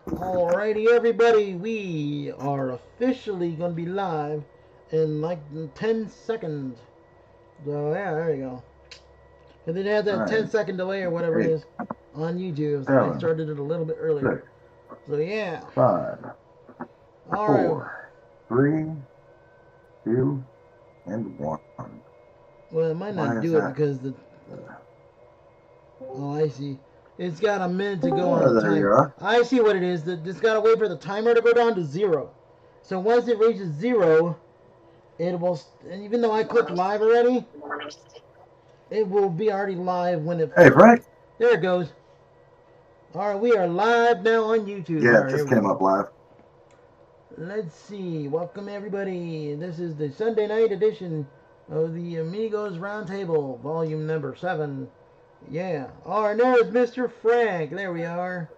Alrighty, everybody, we are officially going to be live in like 10 seconds. So, yeah, there you go. And it has that 10-second delay or whatever it is on YouTube, so I started it a little bit earlier. So, yeah. 5, All 4, right. 3, 2, and 1. Well, it might not do it because the. Oh, I see. It's got a minute to go on the There you time. are. I see what it is. It's got to wait for the timer to go down to 0. So once it reaches 0, it will. And even though I clicked live already, it will be already live when it. Hey, Frank. There it goes. All right, we are live now on YouTube. Yeah, All it right, just here we came go. up live. Let's see. Welcome everybody. This is the Sunday night edition of the Amigos Roundtable, volume number 7. Yeah. All right, there's Mr. Frank. There we are.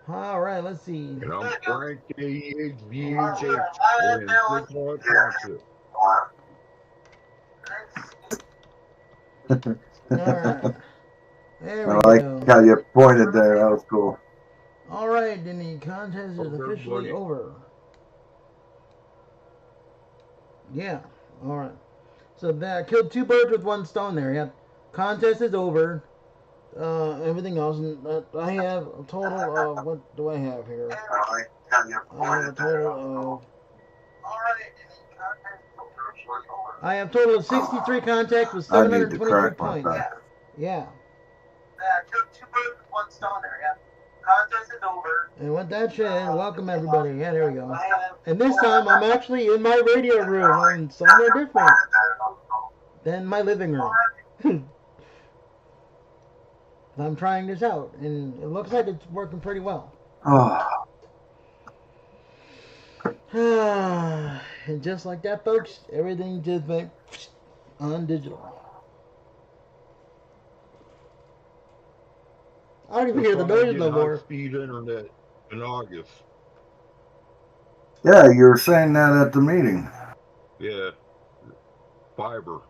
All right, let's see. And I'm Frank AHVHH and Chris Hart Township. All right. There we I like go. how you pointed there. That was cool. All right, then the contest is officially over. Yeah. All right. So that killed 2 birds with 1 stone there. Yeah. Contest is over. Everything else, and I have a total of what do I have here? I have a total of. I have a total of 63 contacts with 723 points. Yeah. And with that said, welcome everybody. Yeah, there we go. And this time I'm actually in my radio room. I'm somewhere different than my living room. I'm trying this out, and it looks like it's working pretty well. And just like that, folks, everything just went on digital. I don't even hear the noise no more. High-speed internet in August. Yeah, you were saying that at the meeting. Yeah, fiber.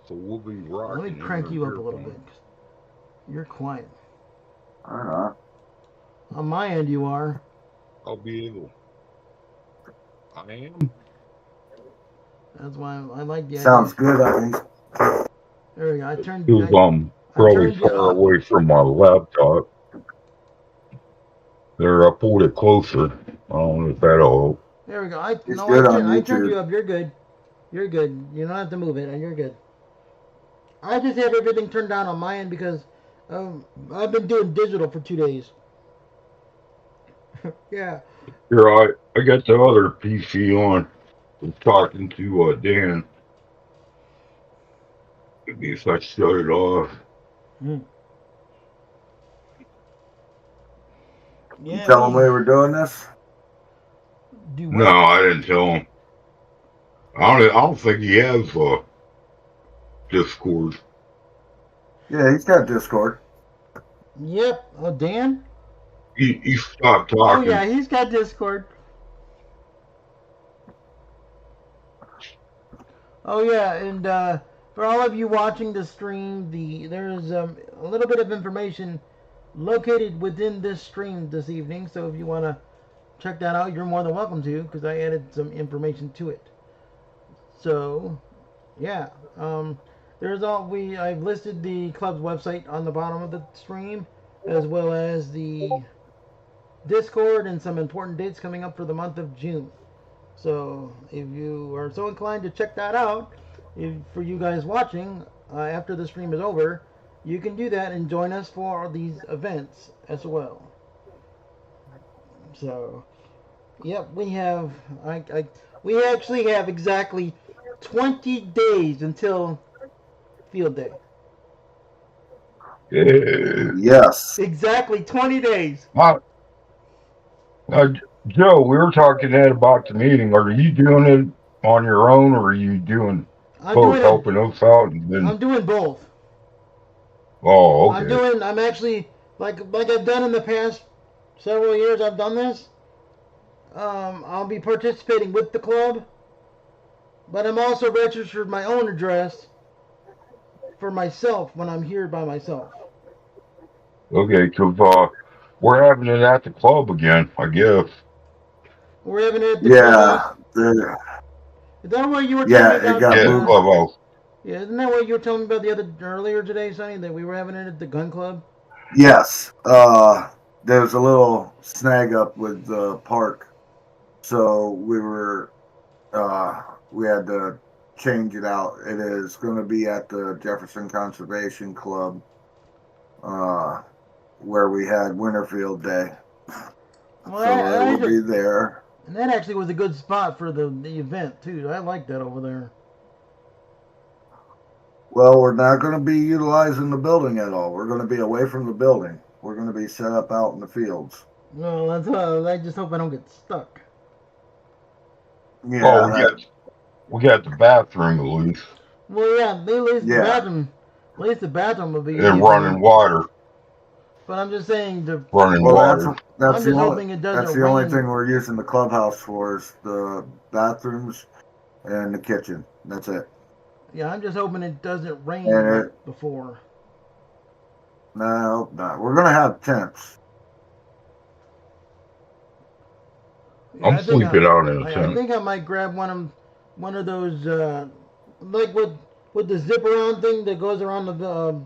So we'll be rocking. Let me crank you up a little bit. You're quiet. On my end, you are. I'll be able. I am. That's why I like the Sounds idea. good, I think. There we go. I turned. I'm probably far away from my laptop. There, I pulled it closer. I don't know if that'll help. There we go. I turned you up. You're good. You're good. You don't have to move it, and you're good. I just have everything turned down on my end because I've been doing digital for 2 days. Yeah. Here, I got the other PC on. I'm talking to Dan. Maybe if I shut it off. Yeah, you tell him we were doing this? No, I didn't tell him. I don't think he has Discord. Yeah, he's got Discord. Yep. Oh, Dan? He stopped talking. Oh, yeah, he's got Discord. Oh, yeah, and for all of you watching the stream, there's a little bit of information located within this stream this evening, so if you want to check that out, you're more than welcome to, because I added some information to it. So, yeah, I've listed the club's website on the bottom of the stream, as well as the Discord and some important dates coming up for the month of June. So, if you are so inclined to check that out, for you guys watching, after the stream is over, you can do that and join us for these events as well. So, yep, we actually have exactly 20 days until field day. Yes. Exactly 20 days. Joe, we were talking about the meeting. Are you doing it on your own, or are you doing both, helping us out? I'm doing both. Oh, okay. I'm actually, like I've done in the past several years, I've done this. I'll be participating with the club, but I'm also registered my own address for myself when I'm here by myself. Okay, 'cause we're having it at the club again, I guess. We're having it at the clubhouse. Yeah, Is that what you were telling me it about? got Yeah, moved. clubhouse. Yeah, isn't that what you were telling me about the other earlier today, Sonny? That we were having it at the gun club. Yes. There was a little snag up with the park, so we had to change it out. It is going to be at the Jefferson Conservation Club, where we had Winterfield Day. Well, So it will be there. And that actually was a good spot for the event too. I like that over there. Well, we're not going to be utilizing the building at all. We're going to be away from the building. We're going to be set up out in the fields. Well, that's I just hope I don't get stuck. Yeah. Oh, we got the bathroom at least. Well, yeah, at least Yeah. the bathroom. At least the bathroom will be. And running water. But I'm just saying the. Running Well, water. that's I'm the just only. hoping it doesn't That's the only rain. thing we're using the clubhouse for is the bathrooms and the kitchen. That's it. Yeah, I'm just hoping it doesn't rain And like before. No, no. We're gonna have tents. Yeah, I'm sleeping on it. I think I might grab one of those like with the zip around thing that goes around the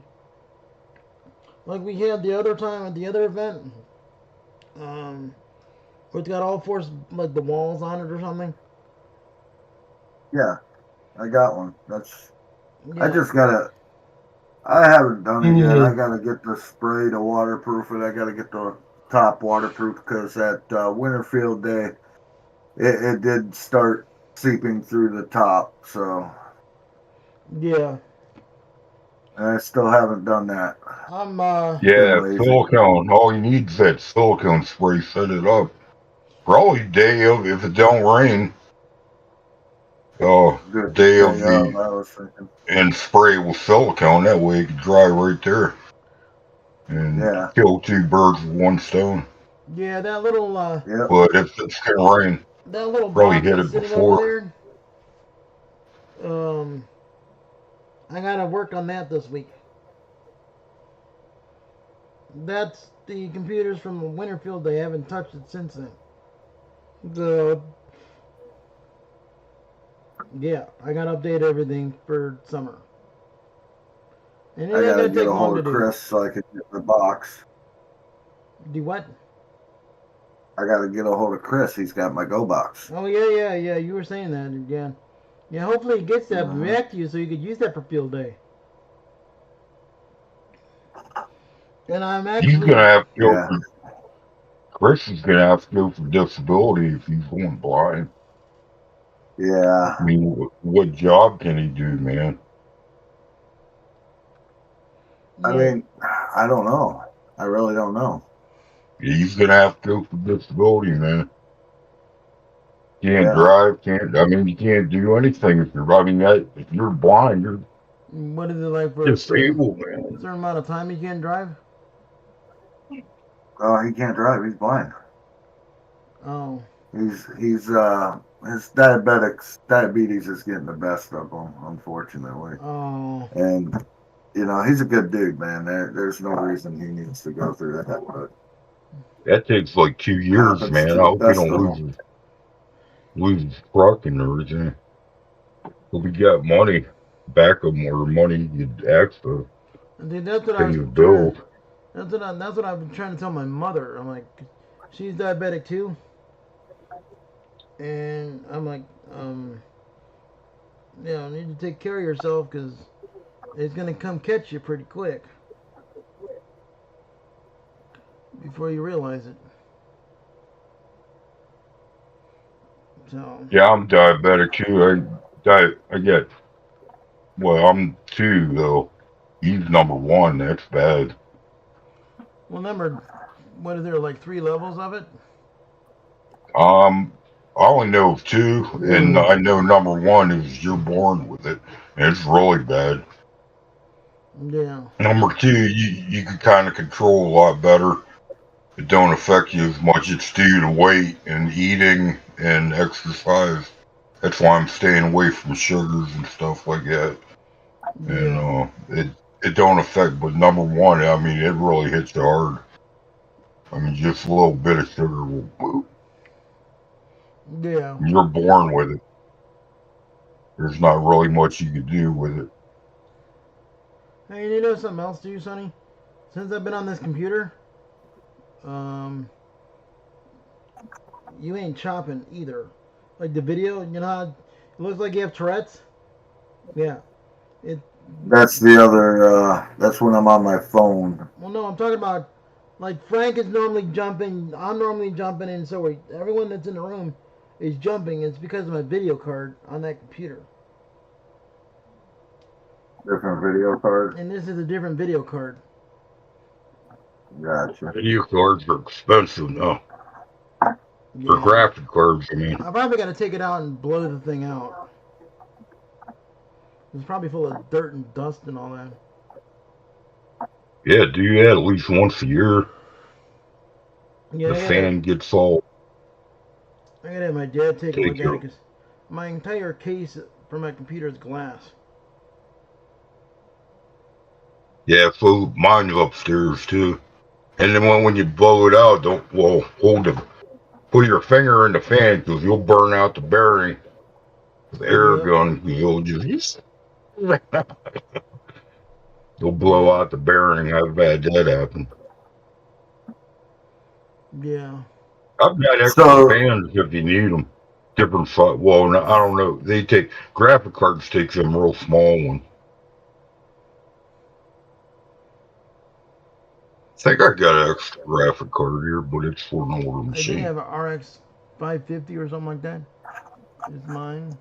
like we had the other time at the other event. Where it's got all four like the walls on it or something. Yeah, I got one. That's. Yeah. I just gotta. I haven't done it yet. I gotta get the spray to waterproof it. I gotta get the top waterproof because at Winterfield Day, it did start seeping through the top. So. Yeah. And I still haven't done that. I'm Yeah, lazy. silicone. All you need is that silicone spray. Set it up. Probably day of, if it don't rain. Good Day of I was thinking. and spray with silicone. That way it can dry right there. And kill two birds with one stone. Yeah, that little But if it's gonna rain, that little probably box hit that's it sitting before. over there. I gotta work on that this week. That's the computers from Winterfield. They haven't touched it since then. Yeah, I gotta update everything for summer. And I gotta get a hold of Chris so I can get the box. Do what? I gotta get a hold of Chris. He's got my Go box. Oh yeah. You were saying that again. Yeah, hopefully he gets that back to you so you could use that for field day. And I'm actually. He's gonna have to go for. Chris is gonna have to go for disability if he's going blind. Yeah. I mean, what job can he do, man? I mean, I don't know. I really don't know. He's gonna have to go for disability, man. Can't drive, you can't do anything if you're, if you're blind, you're what is it like for disabled, man. A certain amount of time you can't drive? Oh, he can't drive. He's blind. Oh. His diabetes is getting the best of him, unfortunately. Oh. And he's a good dude, man. There's no reason he needs to go through that. But that takes like 2 years, man. I hope he don't lose his truck and everything. Hope he got money, backup more money you'd ask for. That's what pay your bill. That's what I've been trying to tell my mother. I'm like, she's diabetic too. And I'm like, you need to take care of yourself because it's going to come catch you pretty quick before you realize it. So. Yeah, I'm diabetic too. I'm 2 though. He's number 1. That's bad. Well, number, what is there, like 3 levels of it? I only know of 2, and I know number 1 is you're born with it, and it's really bad. Yeah. Number 2, you can kind of control a lot better. It don't affect you as much. It's due to weight and eating and exercise. That's why I'm staying away from sugars and stuff like that. and Yeah. it don't affect. But number one, I mean, it really hits you hard. I mean, just a little bit of sugar will boop. Yeah. You're born with it. There's not really much you can do with it. Hey, you know something else, too, Sonny? Since I've been on this computer, um, you ain't chopping either. Like the video, you know how it looks like you have Tourette's? Yeah. It. That's the other. That's when I'm on my phone. Well, no, I'm talking about like Frank is normally jumping. I'm normally jumping, and so everyone that's in the room is jumping. It's because of my video card on that computer. Different video card. And this is a different video card. Gotcha. Video cards are expensive now. For Yeah. graphic cards, I mean. I probably got to take it out and blow the thing out. It's probably full of dirt and dust and all that. Yeah, do that at least once a year. Yeah, The fan gets all. I gotta have my dad take a look at Take it because my entire case for my computer is glass. Yeah, so mine's upstairs too. And then when you blow it out, don't put your finger in the fan because you'll burn out the bearing. The air Yep. gun, you'll just you'll blow out the bearing. I've had that happen. Yeah. I've got extra fans if you need them. Different size. Well, no, I don't know. They take graphic cards take them real small ones. I think I got an extra graphic card here, but it's for an older I machine. think I have an RX 550 or something like that. Is mine.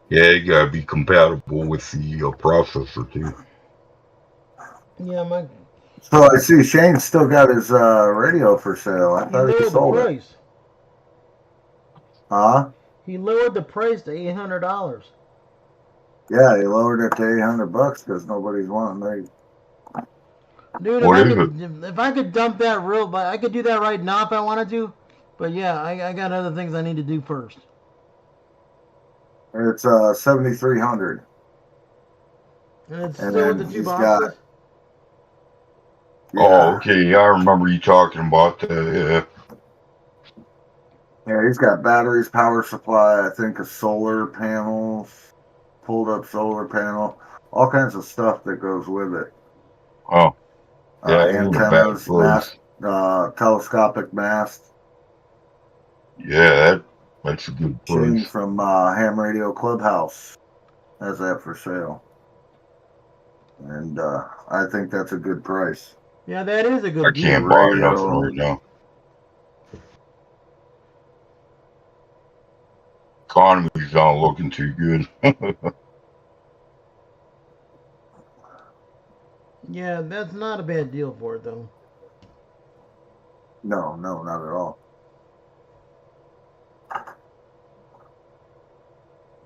Yeah, you gotta be compatible with the processor too. Yeah, my. So I see Shane's still got his radio for sale. I thought he sold the price. it. Huh? He lowered the price to $800. Yeah, he lowered it to $800 because nobody's wanting it. Dude, if I could dump that I could do that right now if I wanted to. But yeah, I got other things I need to do first. It's $7,300. And it's still with the two boxes. Yeah. Oh, okay. I remember you talking about that. Yeah, he's got batteries, power supply, I think a solar panels, pulled up solar panel, all kinds of stuff that goes with it. Oh. Yeah, antennas, mast, telescopic mast. Yeah, that's a good price. Shane from Ham Radio Clubhouse has that for sale. And I think that's a good price. Yeah, that is a good I can't buy nothing right now. Economy's not looking too good. Yeah, that's not a bad deal for it, though. No, not at all.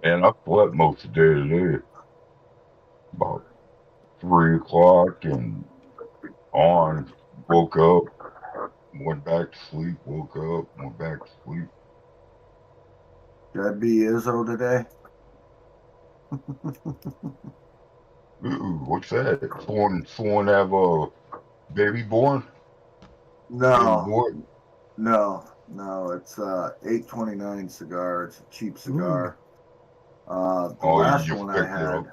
Man, I slept most of the day today. About 3 o'clock and on. Woke up, went back to sleep, woke up, went back to sleep. Should I be Izzo today? Ooh, what's that? Someone have a baby born? No. No, it's 829 cigar. It's a cheap cigar. The last one I had,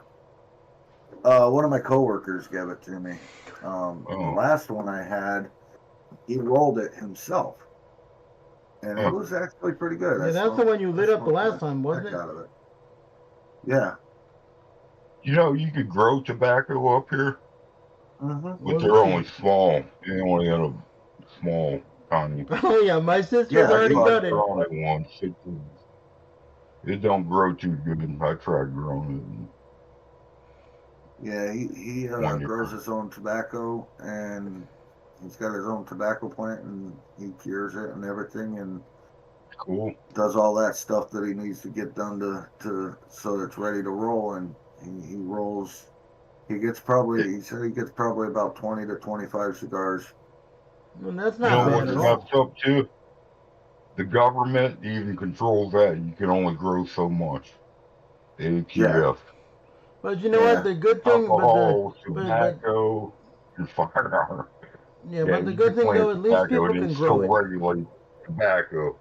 one of my coworkers gave it to me. The last one I had, he rolled it himself. And it was actually pretty good. Yeah, that's the one you lit up the last time, wasn't it? Out of it. Yeah. You know, you could grow tobacco up here, but they're only small. They only got a small, tiny. Oh yeah, my sister's already done it. Once. It don't grow too good. I tried growing it. Yeah, he grows his own tobacco, and he's got his own tobacco plant, and he cures it and everything, and cool. Does all that stuff that he needs to get done to so it's ready to roll, and he rolls. He said he gets probably about 20 to 25 cigars. Well, that's not bad at all. What's up too? The government even controls that. You can only grow so much. ATF. But you know what? The good thing, alcohol, but tobacco, and firearm. yeah, Yeah, but the you good can thing though, plant at least tobacco people and then can grow still it. regulate tobacco.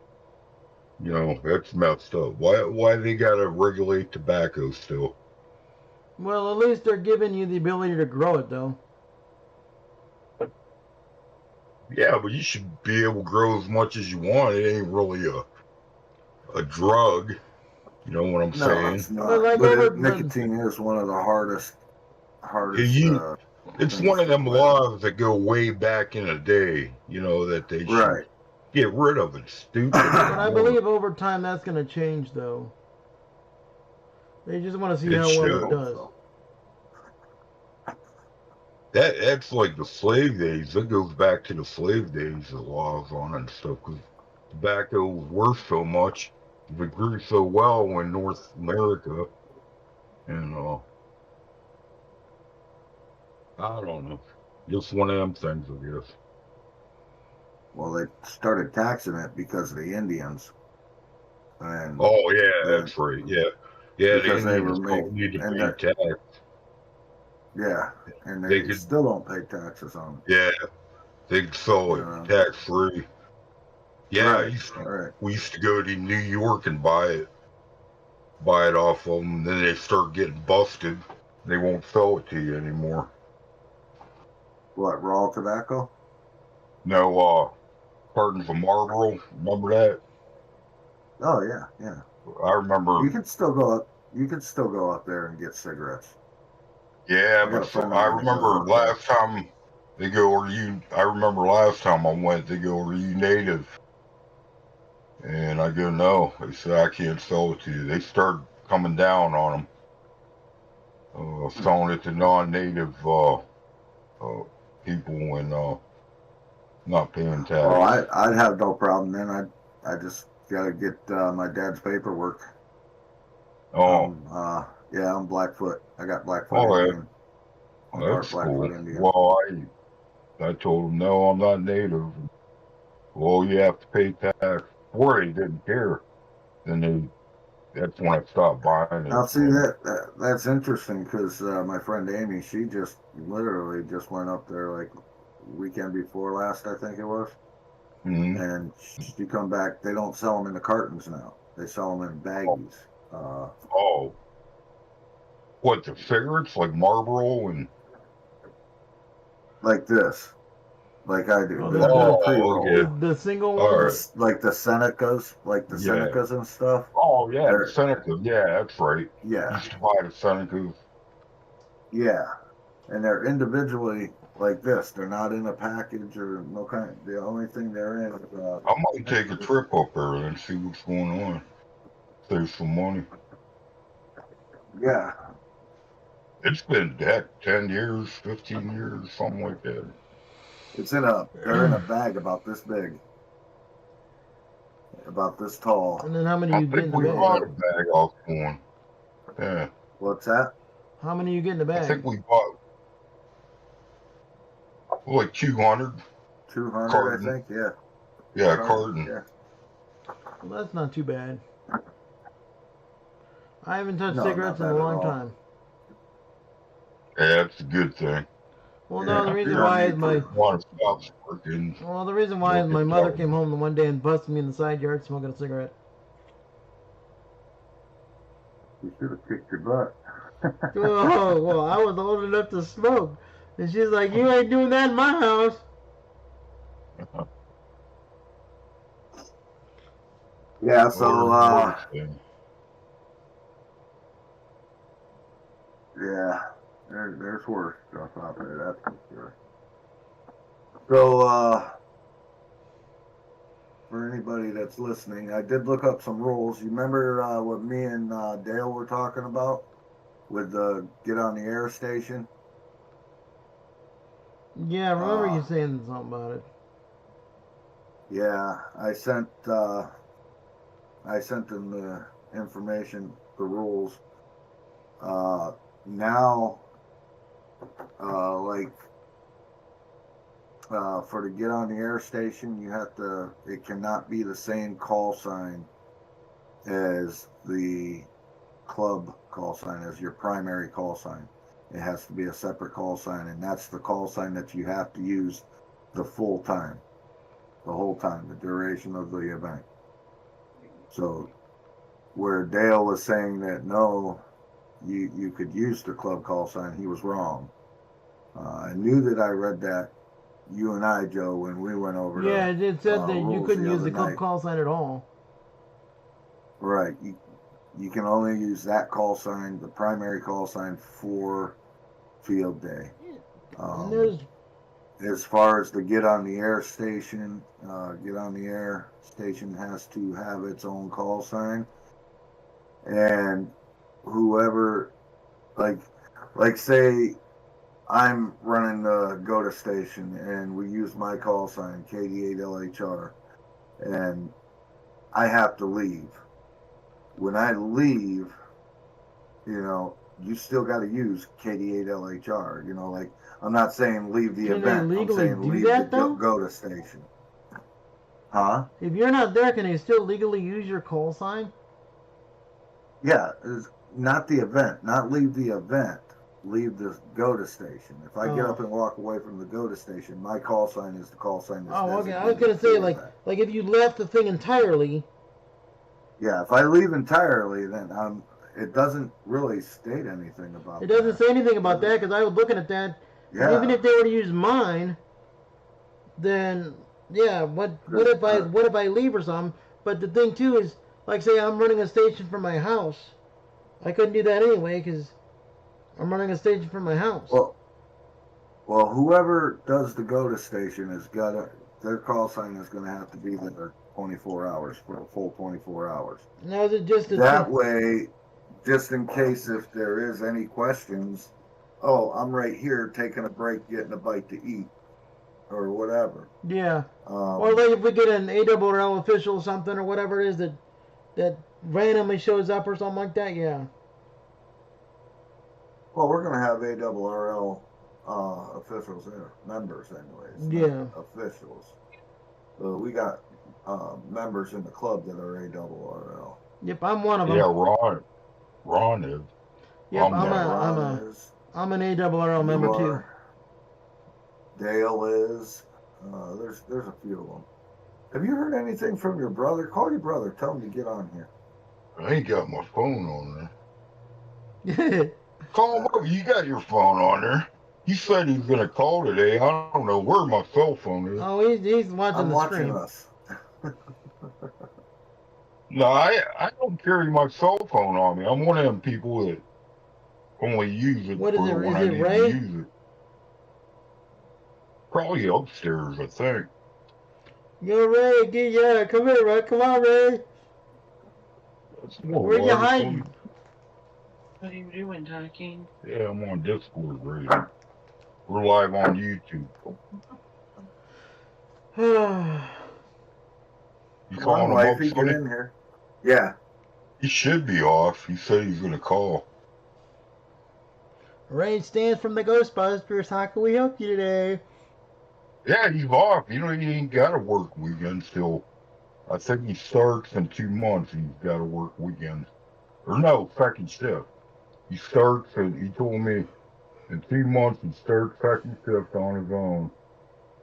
You know, that's messed up. Why they gotta regulate tobacco still? Well, at least they're giving you the ability to grow it, though. Yeah, but you should be able to grow as much as you want. It ain't really a drug. You know what I'm No, it's saying? But not. like But nicotine is one of the hardest It's things one of to them quit. laws that go way back in the day. You know that they should Right. get rid of it. Stupid. But I believe over time that's going to change, though. They just want to see It how well I it should. hope does. so. That's like the slave days. That goes back to the slave days. The laws on it and stuff. Because tobacco was worth so much. It grew so well in North America, and I don't know. Just one of them things, I guess. Well, they started taxing it because of the Indians, and Oh yeah, then that's right. Yeah, yeah. The because they were Indians don't making need to and pay that tax. and They they could, still don't pay taxes on them. yeah, they could sell it You tax free. Yeah, right, right. we used to go to New York and buy it off of them. Then they start getting busted. They won't sell it to you anymore. What, raw tobacco? No, cartons of Marlboro. Remember that? Oh yeah, yeah. I remember. You can still go up. You can still go up there and get cigarettes. Yeah, I got but a friend of I mine that goes remember up there. last time they go, "Are you?" I remember last time I went, they go, "Are you native?" And I go, "No." They said, "I can't sell it to you." They started coming down on them, selling it to non-native people and not paying Well, tax. I'd have no problem then. I just gotta get my dad's paperwork. Oh, Yeah, I'm Blackfoot. I got Blackfoot oh, Indian. I'm part that's Blackfoot cool. Indian. Well, I told them, "No, I'm not native." Well, you have to pay tax. Or they didn't care. Then that's when I stopped buying it Now, see from that's interesting because my friend Amy, she just literally just went up there like weekend before last, I think it was, them. and she come back. They don't sell them in the cartons now. They sell them in baggies. Oh, what, the cigarettes like Marlboro and Like this, like I do, Oh, the pre-roll, okay, the single all ones. right, like the Senecas, yeah. and stuff. Oh yeah, the They're Seneca, yeah, that's right. yeah, Used to buy the Senecas. yeah, and they're individually like this. They're not in a package or no kind. The only thing they're in is I might take a trip up there and see what's going on. Save some money. yeah. It's been 10 years, 15 years, something like that. They're in a bag about this big, about this tall. And then how many I you get in think the we Filled bag? bought a up. bag off one. Yeah, What's that? How many you get in the I bag? think we bought like 200 200, I carton. think. Yeah, Yeah, carton. carton. Yeah. Well, that's not too bad. I haven't touched No, not cigarettes in a bad at long all. time. Yeah, that's a good thing. Well, no, the Yeah, you reason don't why is need to. Want to stop smoking? well, the reason why is my mother came home the one day and busted me in the side yard smoking a cigarette. You should have kicked your butt. Oh, well, I was old enough to smoke, and she's like, "You ain't doing that in my house." Yeah. Or So, worse thing. yeah, there's worse stuff out there. That's for sure. So, for anybody that's listening, I did look up some rules. You remember what me and Dale were talking about with the get on the air station? Yeah, I remember Uh, you saying something about it. yeah, I sent them the information, the rules. Now, like for to get on the air station, you have to. It cannot be the same call sign as the club call sign as your primary call sign. It has to be a separate call sign, and that's the call sign that you have to use the full time, the whole time, the duration of the event. So where Dale was saying that no, you could use the club call sign, he was wrong. I knew that I read that, you and I, Joe, when we went over Yeah, it said that you couldn't use the club night. call sign at all. Right. You can only use that call sign, the primary call sign, for field day. As far as the get on the air station, get on the air station has to have its own call sign. And whoever, like say I'm running the go to station and we use my call sign, KD8LHR, and I have to leave. When I leave, you still got to use KD8LHR. Like, I'm not saying leave the event. I'm saying leave the go to station. Huh? If you're not there, can they still legally use your call sign? Yeah, not the event. Not leave the event. Leave the go to station. If I get up and walk away from the go to station, my call sign is the call sign. Okay. I was gonna say like if you left the thing entirely. Yeah, if I leave entirely, then it doesn't really state anything about. It doesn't say anything about that because I was looking at that. Yeah. Even if they were to use mine, then yeah, what if I leave or something? But the thing too is, like, say I'm running a station from my house, I couldn't do that anyway because I'm running a station from my house. Well, whoever does the go to station their call sign is gonna have to be there 24 hours for a full 24 hours. Now is it just that way, just in case if there is any questions, I'm right here taking a break, getting a bite to eat, or whatever. Yeah. Or like if we get an ARRL official or something or whatever it is that randomly shows up or something like that, yeah. Well, we're going to have ARRL officials there, members anyways. Yeah. Officials. So we got members in the club that are ARRL. Yep, I'm one of them. Yeah, Ron is. Yep, I'm an ARRL member too. Dale is. There's a few of them. Have you heard anything from your brother? Call your brother. Tell him to get on here. I ain't got my phone on there. Call him up. You got your phone on there. He said he's going to call today. I don't know where my cell phone is. Oh, he's watching the stream. Us. No, I don't carry my cell phone on me. I'm one of them people that only use it when I need to use it. Probably upstairs, I think. Yo, Ray, come here, Ray. Come on, Ray. Where you hiding? What are you doing, talking? Yeah, I'm on Discord, Ray. We're live on YouTube. You calling him up, get in here. Yeah. He should be off. He said he's going to call. Ray stands from the Ghostbusters. How can we help you today? Yeah, he's off. He ain't got to work weekends till, I think he starts in 2 months. He's got to work weekends. Or no, second shift. He starts, and he told me in 2 months he starts second shift on his own.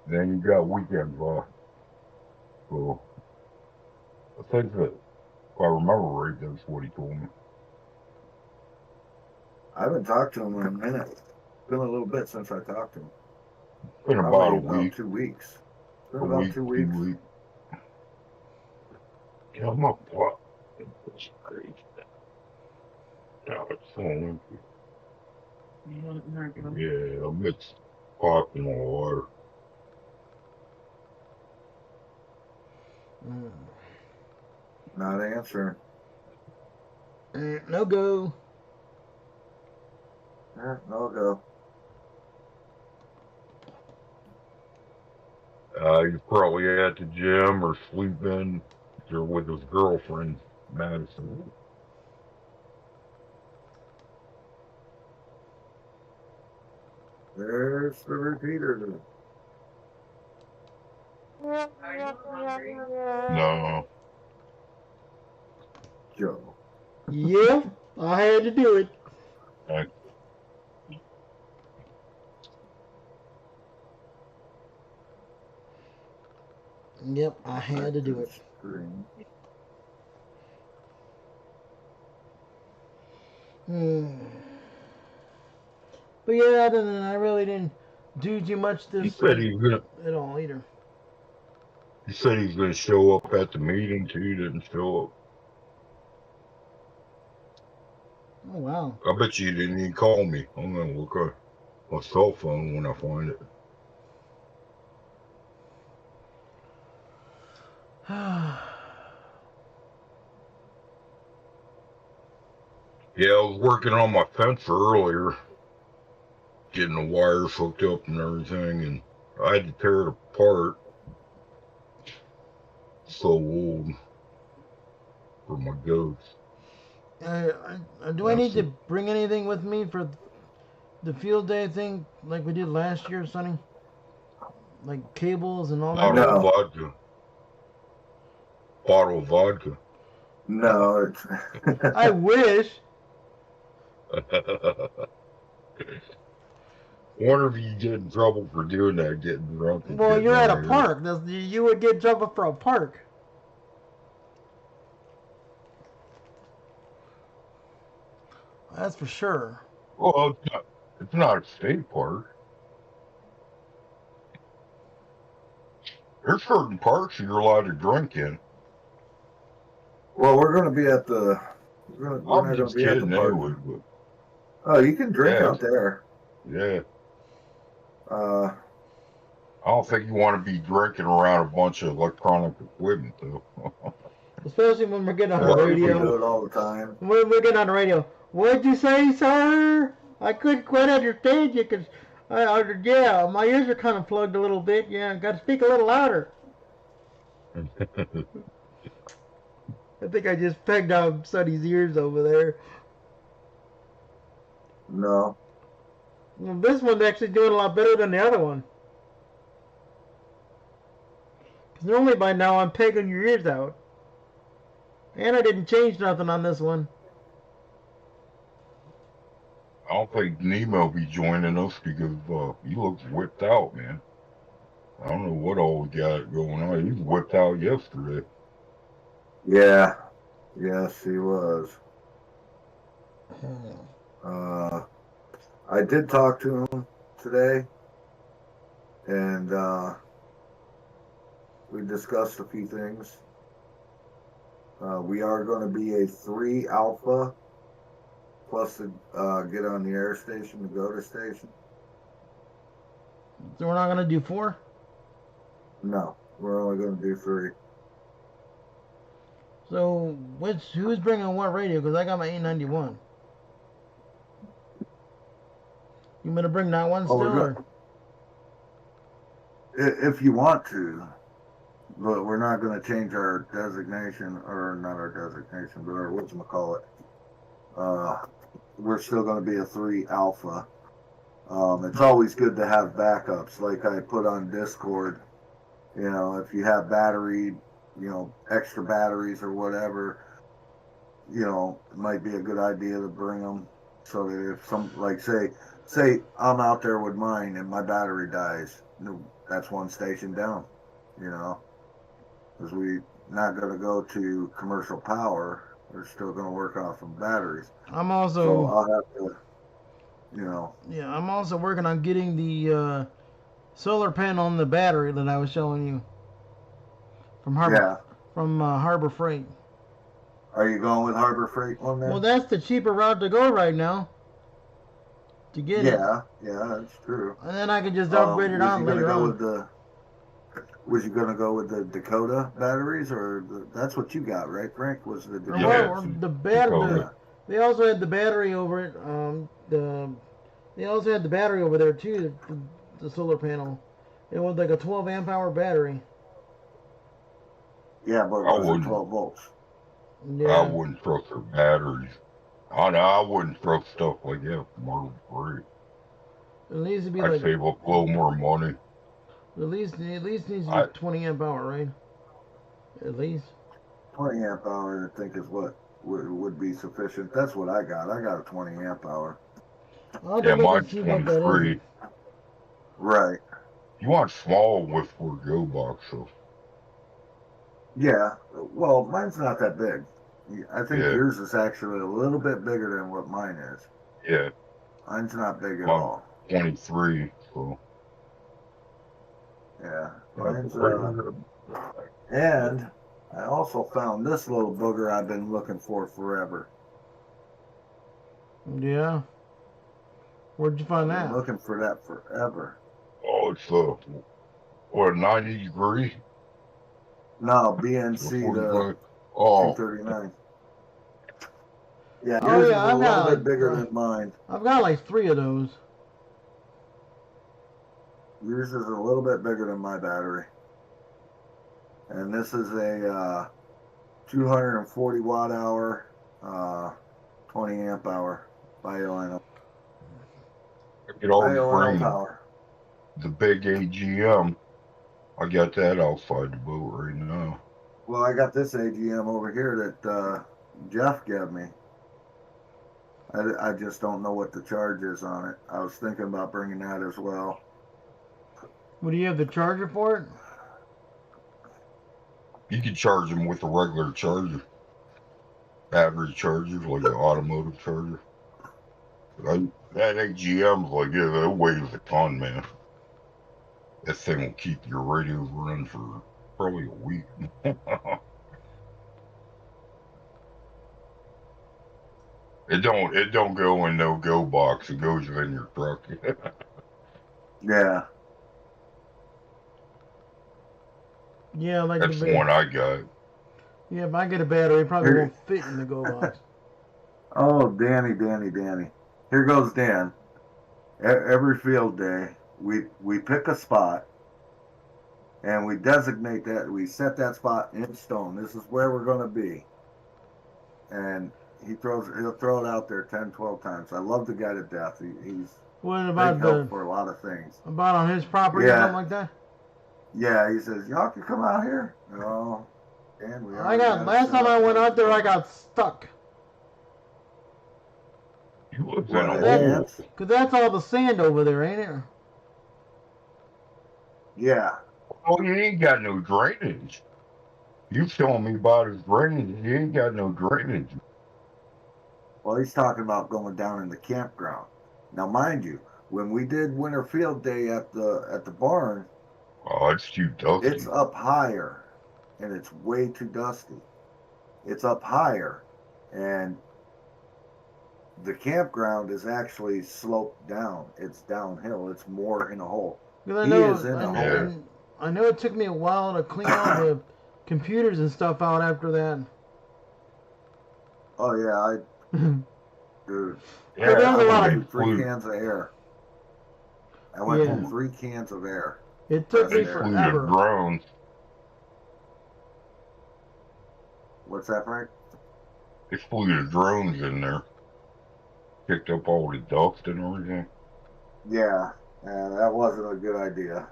Then he got weekends off. So, I think that, if I remember right, that's what he told me. I haven't talked to him in a minute. It's been a little bit since I talked to him. It's been about a week. 2 weeks. It's been about 2 weeks. 2 weeks. Yeah, I'm up. That's crazy. Now it's so empty. Yeah, I mixed coffee and water. Not answering. No go. No go. He's probably at the gym or sleeping or with his girlfriend, Madison. There's the repeater. Are you hungry? No. Joe. Yeah. I had to do it. I, Yep, I had to do it. Screen. But yeah, other than that, I really didn't do too much he this said week he was gonna. at all either. He said he was gonna show up at the meeting too. Didn't show up. Oh wow. I bet you didn't even call me. I'm gonna look at my cell phone when I find it. Yeah, I was working on my fence earlier, getting the wires hooked up and everything, and I had to tear it apart. So old for my goats. Do I need to bring anything with me for the field day thing like we did last year, Sonny? Like cables and all that? Bottle of No. vodka. Bottle of vodka. No, it's I wish. Wonder if you get in trouble for doing that, getting drunk and Well, getting you're at a on air. park. You would get in trouble for a park. That's for sure. Well, it's not a state park. There's certain parks you're allowed to drink in. well, we're going to be at the. We're I'm not going just to be at the kidding park. anyway, but Oh, you can drink Yeah. out there. yeah. Uh, I don't think you want to be drinking around a bunch of electronic equipment, though. Especially when we're getting on Well, the we do radio. it all the time. When we're getting on the radio. What'd you say, sir? I couldn't quite understand you because, yeah, my ears are kind of plugged a little bit. Yeah, got to speak a little louder. I think I just pegged out Sonny's ears over there. No. Well, this one's actually doing a lot better than the other one. 'Cause normally by now I'm pegging your ears out. And I didn't change nothing on this one. I don't think Nemo will be joining us because he looks whipped out, man. I don't know what all we got going on. He was whipped out yesterday. Yeah. Yes, he was. I did talk to him today, and we discussed a few things. We are going to be a 3 alpha plus to get on the air station, the go-to station. So we're not going to do 4? No, we're only going to do 3. So who's bringing what radio? Because I got my 891. You want to bring that one still? Or? If you want to, but we're not going to change our designation, or not our designation, but our whatchamacallit. We're still going to be a 3 alpha. It's always good to have backups, like I put on Discord. You know, if you have battery, extra batteries or whatever, it might be a good idea to bring them so that if say I'm out there with mine and my battery dies, that's one station down, because we're not going to go to commercial power. We're still going to work off of batteries. I'm also. So I'll have to, Yeah, I'm also working on getting the solar panel on the battery that I was showing you from Harbor Freight. Are you going with Harbor Freight on that? Well, that's the cheaper route to go right now. To get it. Yeah, that's true. And then I can just upgrade it on later on. Was you gonna go with the Dakota batteries, or that's what you got, right, Frank? Was the Dakota? Well, the battery. They also had the battery over it. They also had the battery over there too. The solar panel. It was like a 12 amp hour battery. Yeah, but it was 12 volts. Yeah. I wouldn't trust their batteries. I wouldn't trust stuff like that from Harbor Freight. It needs to be I'd save up a little more money. At least needs to be 20 amp hour, right? At least. 20 amp hour, I think, is what? would be sufficient. That's what I got. I got a 20 amp hour. I'll Yeah, have to look and mine's see what that 23. is. Right. You want small with 4Go box, so Yeah. Well, mine's not that big. I think yeah, yours is actually a little bit bigger than what mine is. yeah. Mine's not big at Mine's all. 23, so Yeah. yeah, Mine's right. and I also found this little booger I've been looking for forever. Yeah. Where'd you find I've been that? looking for that forever. Oh, it's what, 90 degree? No, So BNC the 45. Oh, 239. Yeah, Oh yours is yeah, a little bit bigger than mine. I've got like 3 of those. Yours is a little bit bigger than my battery. And this is a 240 watt hour, 20 amp hour bio I could always bring power. the big AGM. I got that outside the boat right now. Well, I got this AGM over here that Jeff gave me. I just don't know what the charge is on it. I was thinking about bringing that as well. What do you have the charger for it? You can charge them with a regular charger, battery charger, like an automotive charger. That AGM's like, yeah, that weighs a ton, man. That thing will keep your radio running for probably a week. It don't go in no go box. It goes in your truck. Yeah. Yeah, like That's the the one I got. Yeah, if I get a battery, it probably won't fit in the go box. Oh, Danny. Here goes Dan. Every field day, we pick a spot and we designate that. We set that spot in stone. This is where we're going to be. And he'll throw it out there 10, 12 times. I love the guy to death. He's What big about help for a lot of things. about on his property or Yeah. something like that? Yeah, he says, y'all can come out here. No. And we Last time I went out there, I got stuck. You was in What, a at hole. Dan's? Because that's all the sand over there, ain't it? Yeah. Oh, you ain't got no drainage. You telling me about his drainage. You ain't got no drainage. Well, he's talking about going down in the campground. Now, mind you, when we did winter field day at the barn, Oh, it's too dusty. it's up higher, and it's way too dusty. It's up higher, and the campground is actually sloped down. It's downhill. It's more in a hole. Because He is in a hole. I know it took me a while to clean all the computers and stuff out after that. Oh yeah, dude. Yeah, there was a lot of 3 cans of air. I went through 3 cans of air. It took me They flew the forever. drones. What's that, Frank? They flew the drones in there. Picked up all the dust and everything. Yeah, that wasn't a good idea.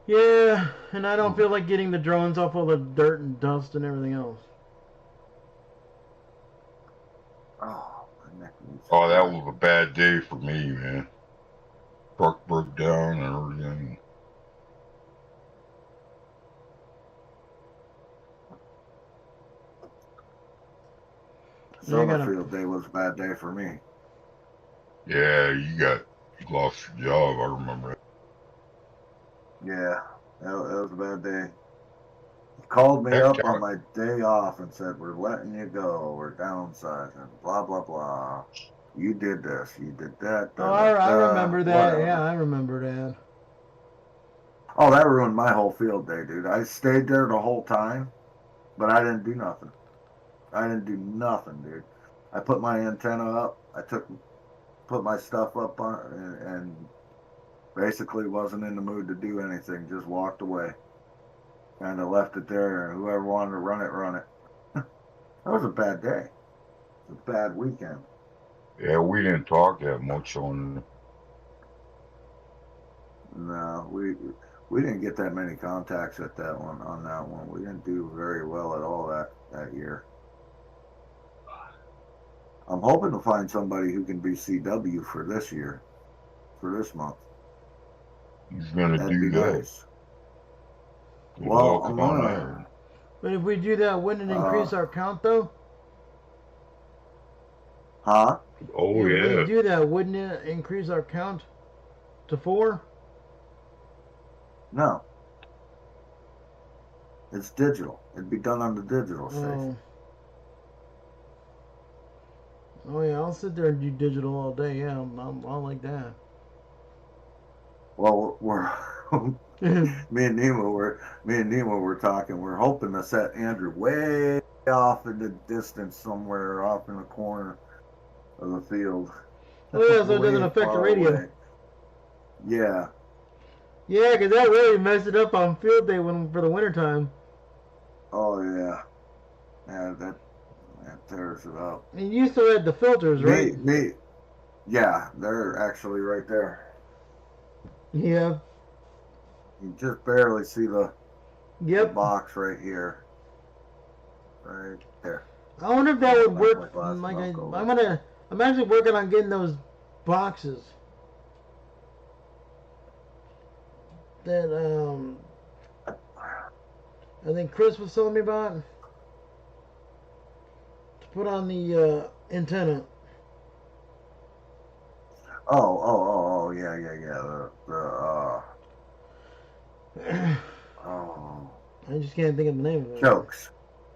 Yeah, and I don't feel like getting the drones off all the dirt and dust and everything else. Oh, my neck needs Oh, that was a bad day for me, man. Truck broke down and everything. Summerfield day was a bad day for me. Yeah, you lost your job, I remember it. Yeah, that was a bad day. He called me up on my day off and said, we're letting you go. We're downsizing. Blah, blah, blah. You did this. You did that. Oh, I remember that. Whatever. Yeah, I remember that. Oh, that ruined my whole field day, dude. I stayed there the whole time, but I didn't do nothing. I didn't do nothing, dude. I put my antenna up. I put my stuff up on, and basically wasn't in the mood to do anything. Just walked away. Kind of left it there, and whoever wanted to run it, run it. That was a bad day. It was a bad weekend. Yeah, we didn't talk that much on. No, We didn't get that many contacts at that one on that one. We didn't do very well at all that year. I'm hoping to find somebody who can be CW for this year, for this month. He's gonna That'd do be that. nice. Good Well, luck I'm on gonna. that. But if we do that, wouldn't it increase our count though? Huh? Oh If we yeah. do that, wouldn't it increase our count to 4? No. It's digital. It'd be done on the digital station. Oh yeah, I'll sit there and do digital all day. Yeah, I'll like that. Well, we're me and Nemo were talking. We're hoping to set Andrew way off in the distance somewhere, off in the corner of the field. Oh yeah, so it doesn't Way affect the far radio. away. Yeah. Yeah, because that really messed it up on field day for the winter time. Oh yeah. Yeah, that tears it up. And you still had the filters, right? Me. Yeah, they're actually right there. Yeah. You just barely see the Yep. box right here. Right there. I wonder if that would Back work. my glasses, Like I'll go I'm actually working on getting those boxes that I think Chris was telling me about to put on the antenna. Oh, yeah. I just can't think of the name of it. Chokes.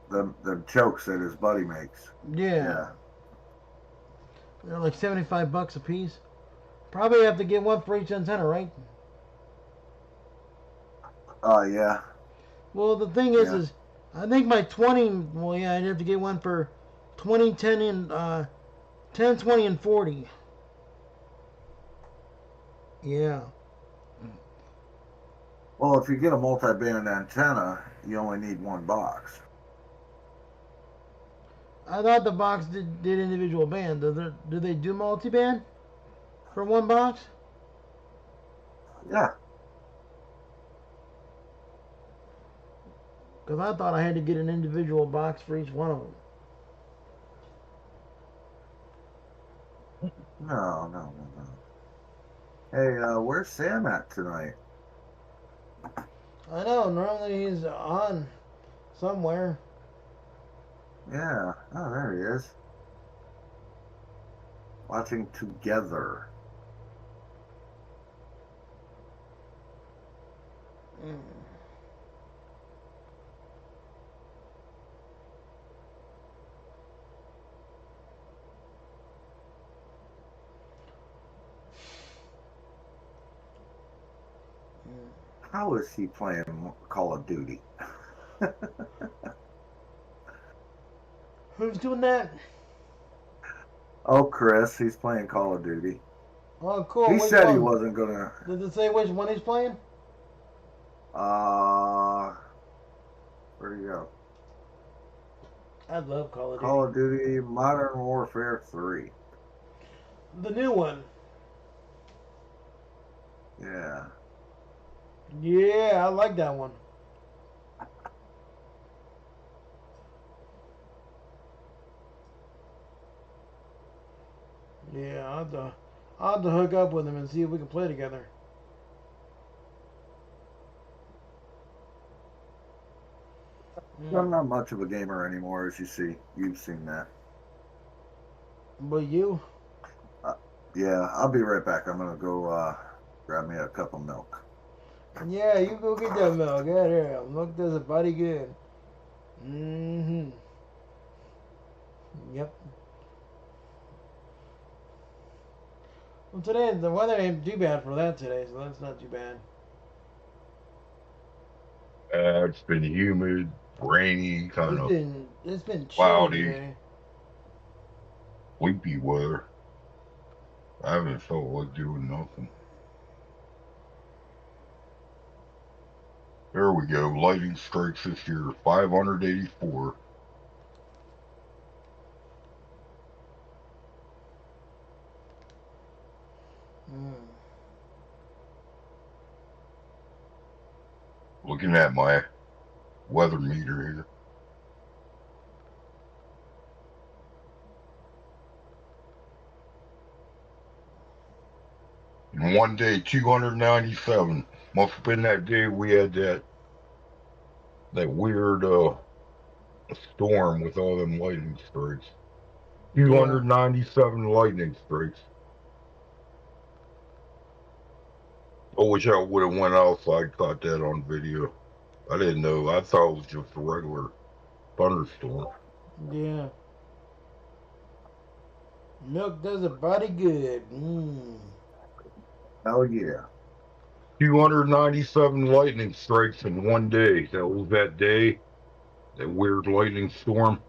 The chokes that his buddy makes. Yeah. They're like $75 a piece. Probably have to get one for each antenna, right? Yeah. Well, the thing is I think my 20. Well, yeah, I'd have to get one for 20, 10, and 10, 20, and 40. Yeah. Well, if you get a multi-band antenna, you only need one box. I thought the box did individual band. Do they do multi-band for one box? Yeah. Because I thought I had to get an individual box for each one of them. No. Hey, where's Sam at tonight? I know. Normally he's on somewhere. Yeah. Oh, there he is. Watching together. Mm. How is he playing Call of Duty? Who's doing that? Oh, Chris, he's playing Call of Duty. Oh, cool. He Which said one? he wasn't gonna. Did it say which one he's playing? Where'd he go? I love Call of Duty. Call of Duty Modern Warfare 3. The new one. Yeah. Yeah, I like that one. Yeah, I'll have to hook up with him and see if we can play together. I'm not much of a gamer anymore, as you see. You've seen that. But you? Yeah, I'll be right back. I'm gonna go grab me a cup of milk. Yeah, you go get that milk. Get here. Milk does a body good. Yep. Well, today the weather ain't too bad for that today, so that's not too bad. It's been humid, rainy, kind of It's been chilly cloudy, today. sleepy weather. I haven't felt like doing nothing. There we go. Lightning strikes this year, 584. Mm. Looking at my weather meter here. In one day, 297. Must have been that day we had that weird storm with all them lightning strikes. 297 lightning strikes. I wish I would have went outside, caught that on video. I didn't know. I thought it was just a regular thunderstorm. Yeah. Milk does a body good. Hell yeah. 297 lightning strikes in one day. That was that day. That weird lightning storm.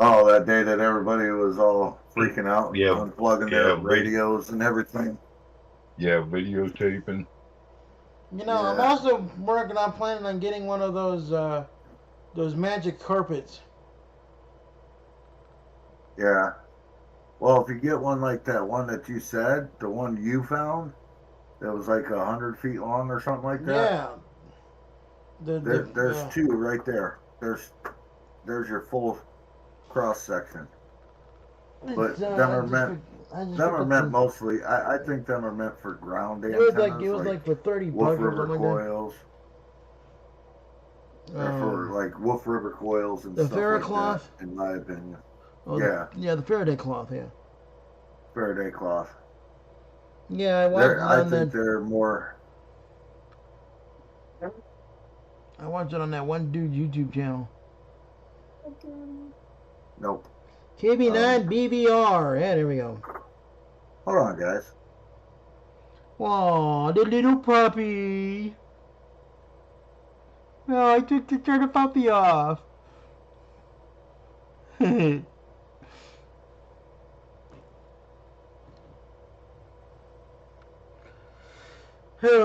Oh, that day that everybody was all freaking out, Yeah, unplugging their radios and everything. Yeah, videotaping. You know, I'm also working on planning on getting one of those magic carpets. Yeah. Well, if you get one like that one that you said, the one you found, that was like 100 feet long or something like that. Yeah. There's two right there. There's your full cross section. But them are meant mostly. I think them are meant for ground antennas. It was like for $30 Wolf or River something coils. Or for like Wolf River coils and stuff like that, in my opinion. Oh, yeah. The Faraday cloth, yeah. Faraday cloth. Yeah, I think they're more. I watched it on that one dude YouTube channel. Nope. KB9 BBR. Yeah, there we go. Hold on, guys. Aw, the little puppy. Oh, I took to turn the puppy off. Hey,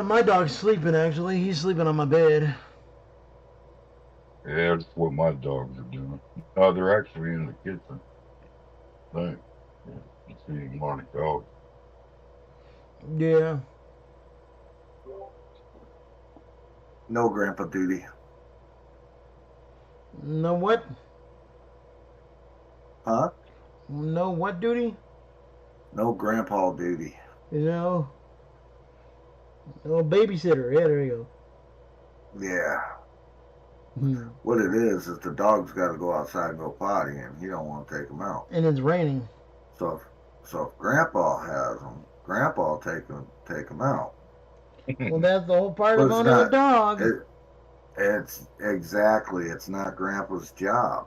my dog's sleeping, actually. He's sleeping on my bed. Yeah, that's what my dogs are doing. No, they're actually in the kitchen. Thanks. Yeah, seeing Monty dog. Yeah. No grandpa duty. No what? Huh? No what duty? No grandpa duty. No babysitter. Yeah, there you go. Yeah. Hmm. What it is the dog's got to go outside and go potty, and he don't want to take him out. And it's raining. So if Grandpa has him, Grandpa will take him out. Well, that's the whole part of owning a dog. It's exactly. It's not Grandpa's job.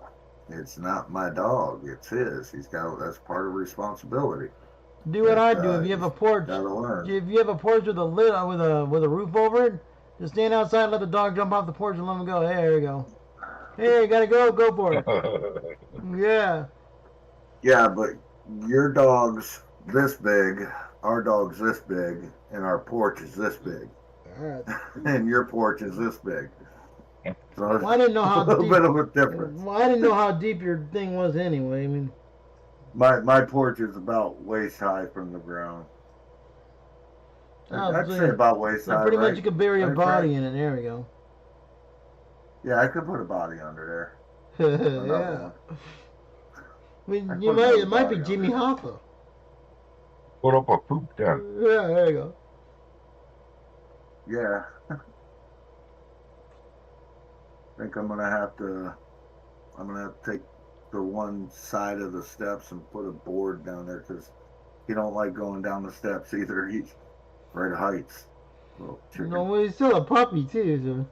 It's not my dog. It's his. That's part of responsibility. Do what I do. If you have a porch, if you have a porch with a lid with a roof over it, just stand outside, let the dog jump off the porch, and let him go. Hey, there you go. Hey, you gotta go for it. Yeah. Yeah, but your dog's this big, our dog's this big, and our porch is this big. All right. And your porch is this big. So well, I didn't know how a little bit of a difference. Well, I didn't know how deep your thing was anyway. I mean, my porch is about waist high from the ground. I'd say about waist high. Pretty much you could bury a body in it. There we go. Yeah, I could put a body under there. Yeah. I mean, it might be Jimmy Hoffa. Put up a poop down. Yeah, there you go. Yeah. I think I'm gonna have to take the one side of the steps and put a board down there because he don't like going down the steps either. He's afraid of heights. No, he's still a puppy too. So.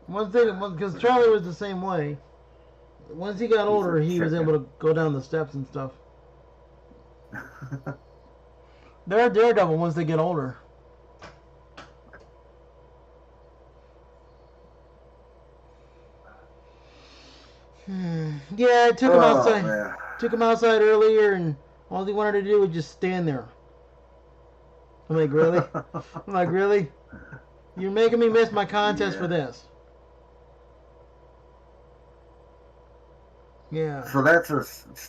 One thing, because Charlie was the same way. Once he got older, he was able to go down the steps and stuff. They're a daredevil once they get older. Yeah, I took him outside. Man. Took him outside earlier, and all he wanted to do was just stand there. I'm like, really? I'm like, really? You're making me miss my contest for this. Yeah. So that's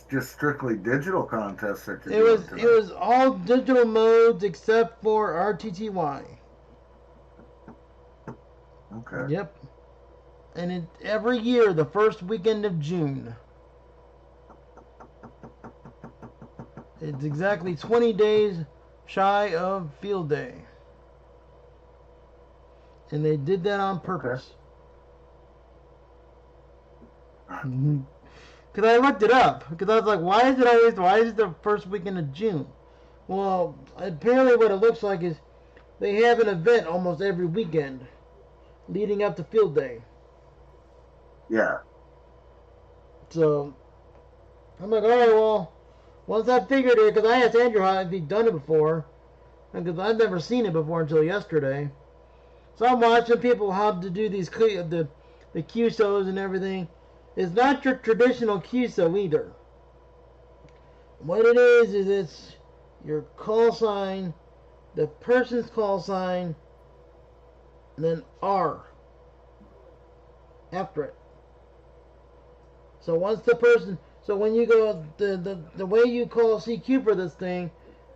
just strictly digital contests that you're It doing was tonight. it was all digital modes except for RTTY. Okay. Yep. And every year, the first weekend of June. It's exactly 20 days shy of field day. And they did that on purpose. Because I looked it up. Because I was like, why is it the first weekend of June? Well, apparently what it looks like is they have an event almost every weekend leading up to field day. Yeah. So, I'm like, alright, well, once I figured it, because I asked Andrew how if he'd done it before, because I've never seen it before until yesterday. So I'm watching people how to do these the QSOs and everything. It's not your traditional QSO either. What it is it's your call sign, the person's call sign, and then R after it. So once the person, so when you go, the way you call CQ for this thing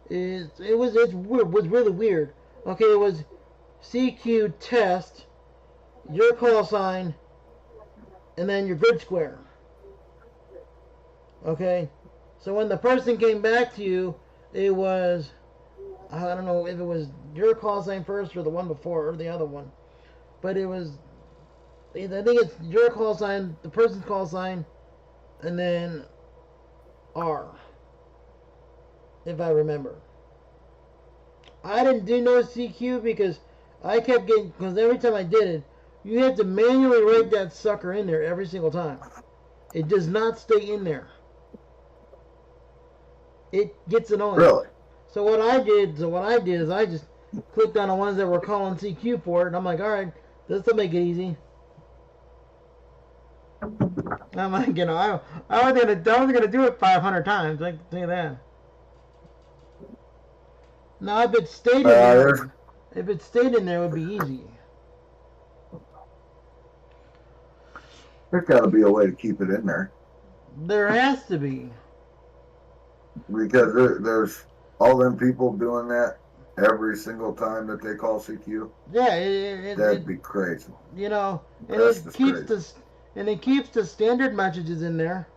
is it's weird, was really weird. Okay, it was CQ test, your call sign, and then your grid square. Okay, so when the person came back to you, it was, I don't know if it was your call sign first or the one before or the other one, but it was, I think it's your call sign, the person's call sign, and then R, if I remember. I didn't do no CQ because I kept getting, because every time I did it, you had to manually write that sucker in there every single time. It does not stay in there. It gets annoying. Really? So what I did is I just clicked on the ones that were calling CQ for it, and I'm like, all right, this will make it easy. I'm like, I was gonna do it 500 times. I can tell you that. Now if it stayed in there, it would be easy. There's got to be a way to keep it in there There has to be. because there's all them people doing that every single time that they call CQ. Yeah, That'd be crazy. You know, and That's it just keeps crazy. it keeps the standard messages in there.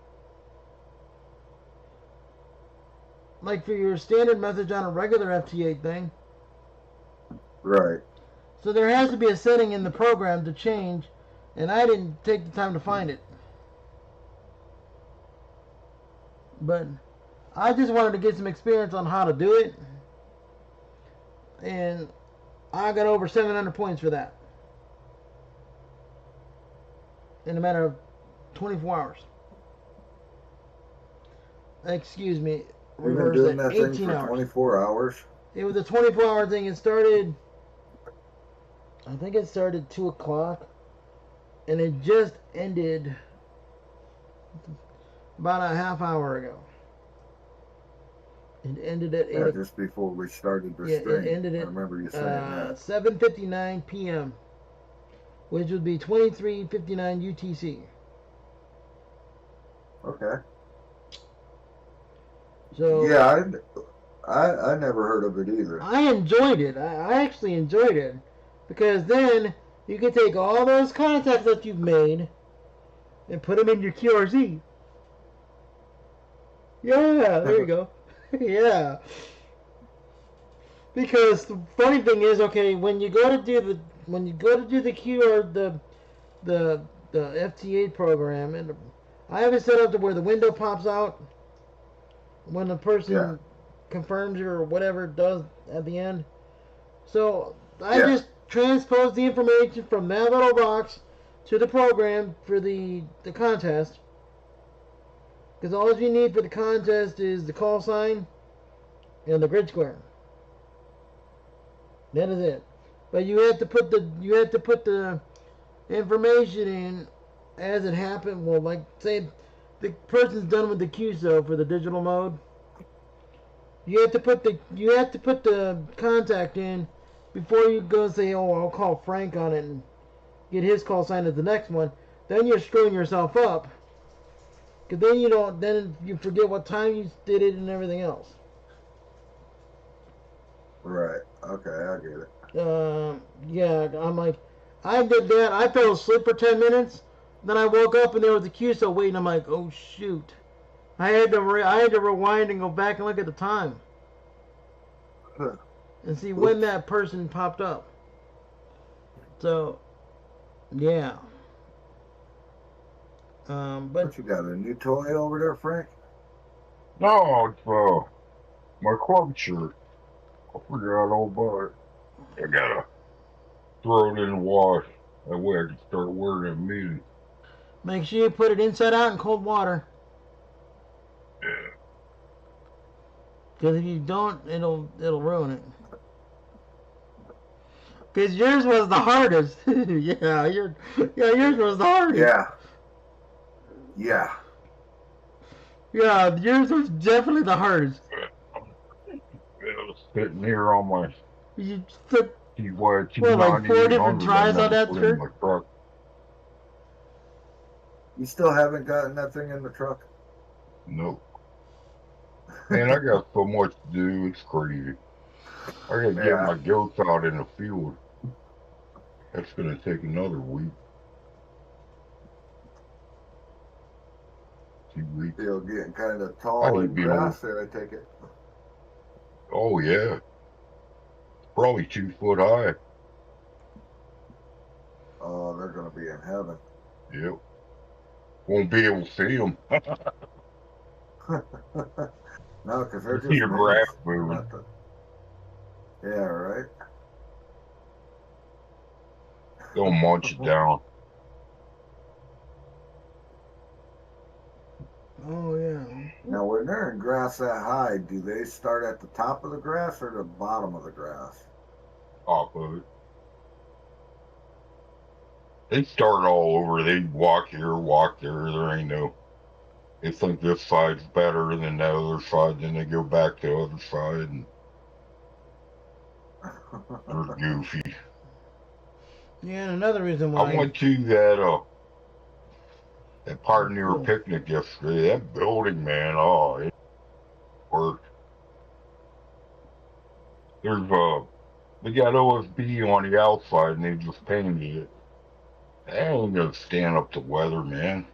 Like for your standard message on a regular FT8 thing. Right. So there has to be a setting in the program to change, and I didn't take the time to find it. But I just wanted to get some experience on how to do it, and I got over 700 points for that in a matter of 24 hours. Excuse me, You've been reverse doing that. that thing 18 for hours. 24 hours? It was a 24-hour thing. It started, I think it started 2 o'clock, and it just ended about a half hour ago. It ended at 8 o'clock. Just before we started the Yeah, stream. it ended I at remember you saying that. 7:59 p.m., which would be 23:59 UTC. Okay. So Yeah, I never heard of it either. I enjoyed it. I actually enjoyed it because then you can take all those contacts that you've made and put them in your QRZ. Yeah, there you go. Yeah. Because the funny thing is, okay, when you go to do the Q or the FT8 program, and I have it set up to where the window pops out when the person confirms or whatever it does at the end. So I just transpose the information from that little box to the program for the contest. Because all you need for the contest is the call sign and the grid square. That is it. But you have to put the information in as it happened. Well, like say the person's done with the QSO for the digital mode. You have to put the contact in before you go say, oh, I'll call Frank on it and get his call sign as the next one. Then you're screwing yourself up Because then you don't, then you forget what time you did it and everything else. Right. Okay, I get it. Yeah, I'm like, I did that. I fell asleep for 10 minutes. Then I woke up and there was a queue still waiting. I'm like, oh shoot. I had to rewind and go back and look at the time and see when Oops. that person popped up. So, yeah. But What you got? A new toy over there, Frank? No, it's my club shirt. I forgot all about it. I gotta throw it in the wash. That way I can start wearing it immediately. make sure you put it inside out in cold water. Yeah. Because if you don't, it'll ruin it. Because yours was the hardest. Yours was the hardest. Yeah. Yeah. Yeah, yours was definitely the hardest. I was sitting here on my You took TY what, like 4 different 2800 I tries on never that put in shirt? my truck. You still haven't gotten that thing in the truck? Nope. Man, I got so much to do, it's crazy. I gotta get Yeah. my goats out in the field. That's gonna take another week. 2 weeks. Field getting kind of I tall hate and being over. grass there, I take it. Oh, yeah. Probably 2 foot high. Oh, they're going to be in heaven. Yep. Won't be able to see them. No, because they're See just the grass wings. moving. Yeah, right? They'll munch it down. Oh, yeah. Now, when they're in grass that high, do they start at the top of the grass or the bottom of the grass? Off of it. They start all over. They walk here, walk there. There ain't no. They think this side's better than the other side. Then they go back to the other side, and they're goofy. Yeah, and another reason I why. went to that Pioneer picnic yesterday. That building, man, oh, it worked. There's they got OSB on the outside, and they just painted it. That ain't gonna stand up to weather, man.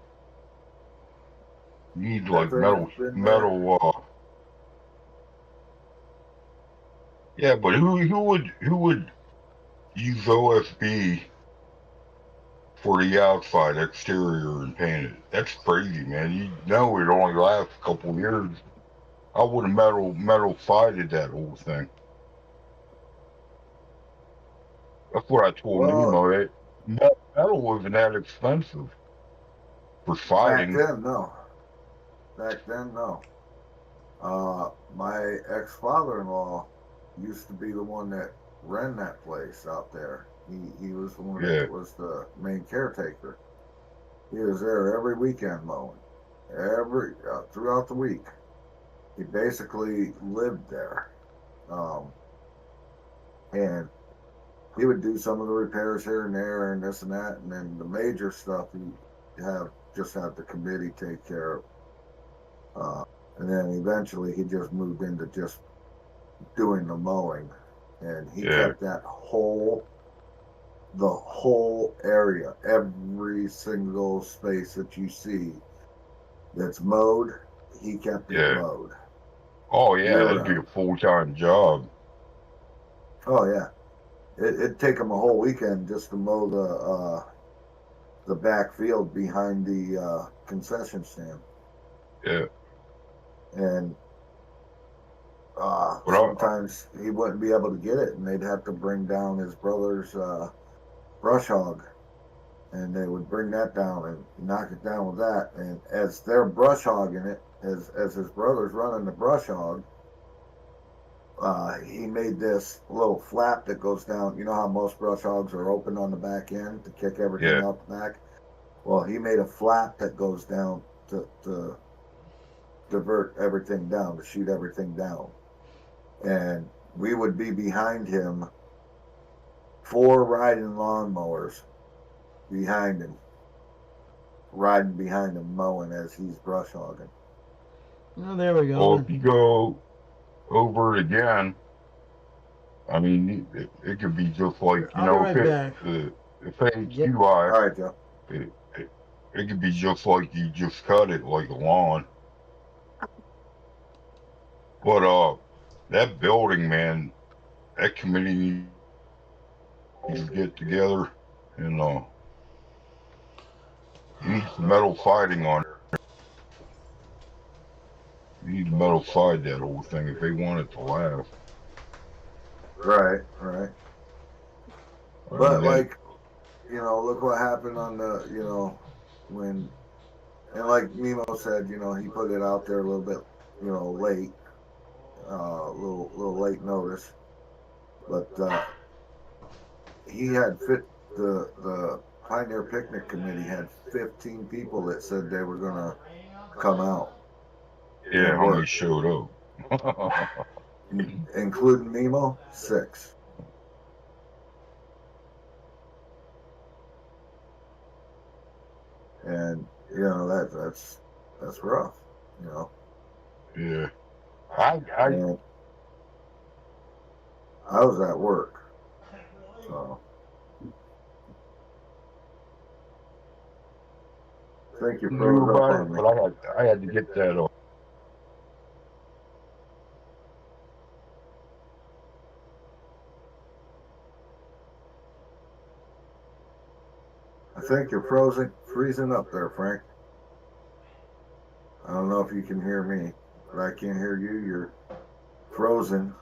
You need like That thing has been there. Yeah, but who would use OSB for the outside exterior and paint it? That's crazy, man. You know it only lasts a couple years. I would have metal sided that whole thing. That's what I told Well, Nemo. Metal wasn't that expensive for back siding. then, no. Back then, no. My ex-father-in-law used to be the one that ran that place out there. He was the one that was the main caretaker. He was there every weekend mowing, throughout the week. He basically lived there, and he would do some of the repairs here and there and this and that, and then the major stuff he just have the committee take care of. And then eventually he just moved into just doing the mowing, and he kept the whole area, every single space that you see that's mowed, he kept it mowed. Oh yeah, that'd be a full-time job. Oh yeah, it'd take him a whole weekend just to mow the back field behind the concession stand. Yeah. And sometimes he wouldn't be able to get it, and they'd have to bring down his brother's brush hog, and they would bring that down and knock it down with that. And as they're brush hogging it, as his brother's running the brush hog, he made this little flap that goes down. You know how most brush hogs are open on the back end to kick everything out the back? Well, he made a flap that goes down to divert everything down, to shoot everything down. And we would be behind him, 4 riding lawnmowers behind him. riding behind him mowing as he's brush hogging. Oh, there we go. Well, if you go over it again, I mean, it could be just like, I'll be right back. if HUI, Yep. All right, Joe. it could be just like you just cut it like a lawn. But that building, man, that committee needs to get together and you need some metal siding on it. You need to metal side that whole thing if they want it to last. Right. But mean, like, look what happened on the, when, and like Nemo said, he put it out there a little bit, late, little late notice, but he had the Pioneer Picnic Committee had 15 people that said they were gonna come out. yeah, how many showed up? Including Nemo, 6. And that's rough, Yeah. And I was at work, so thank you for knew about it, but I had to get that off. I think you're freezing up there, Frank. I don't know if you can hear me, but I can't hear you. You're frozen.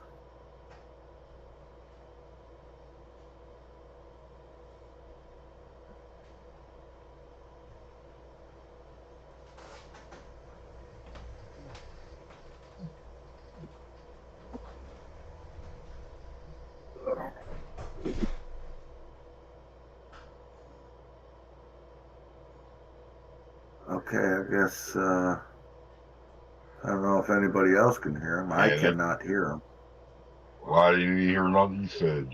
Okay, I guess I don't know if anybody else can hear him. I cannot hear him. Well, I didn't even hear nothing you said.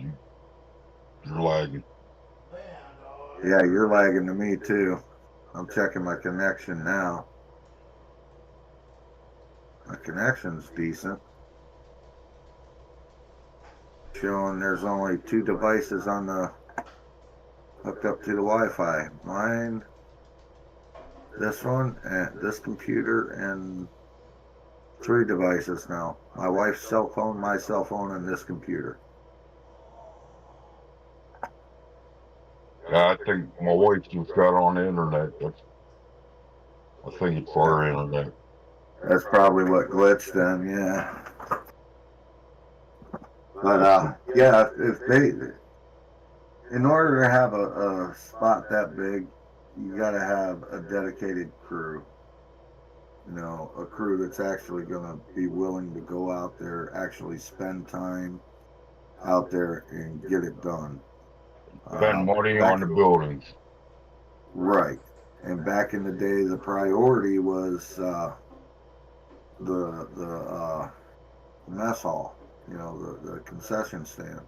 You're lagging. Yeah, you're lagging to me too. I'm checking my connection now. My connection's decent. Showing there's only 2 devices on the hooked up to the Wi-Fi. Mine, this one, and this computer, and 3 devices now. My wife's cell phone, my cell phone, and this computer. Yeah, I think my wife just got on the internet. I think it's our internet. That's probably what glitched them, yeah. But yeah, if they, in order to have a spot that big, you got to have a dedicated crew. A crew that's actually going to be willing to go out there, actually spend time out there and get it done. Spend money on the buildings. Right. And back in the day, the priority was the mess hall, the concession stand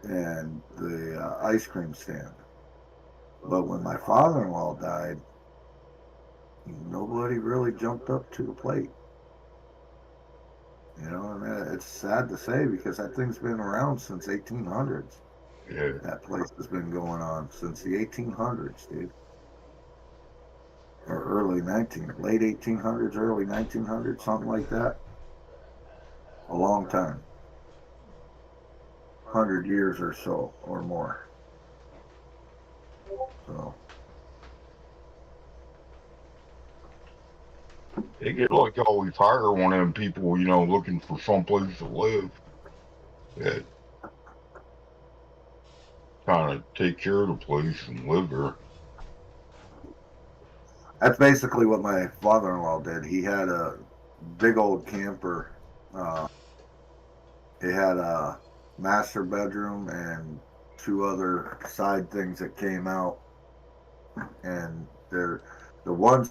and the ice cream stand. But when my father-in-law died, nobody really jumped up to the plate. And it's sad to say because that thing's been around since 1800s. Yeah. That place has been going on since the 1800s, dude. Or late 1800s, early 1900s, something like that. A long time. 100 years or so, or more. So. They get like always hire one of them people, looking for someplace to live. That kind of take care of the place and live there. That's basically what my father-in-law did. He had a big old camper. He had a master bedroom and 2 other side things that came out. And the one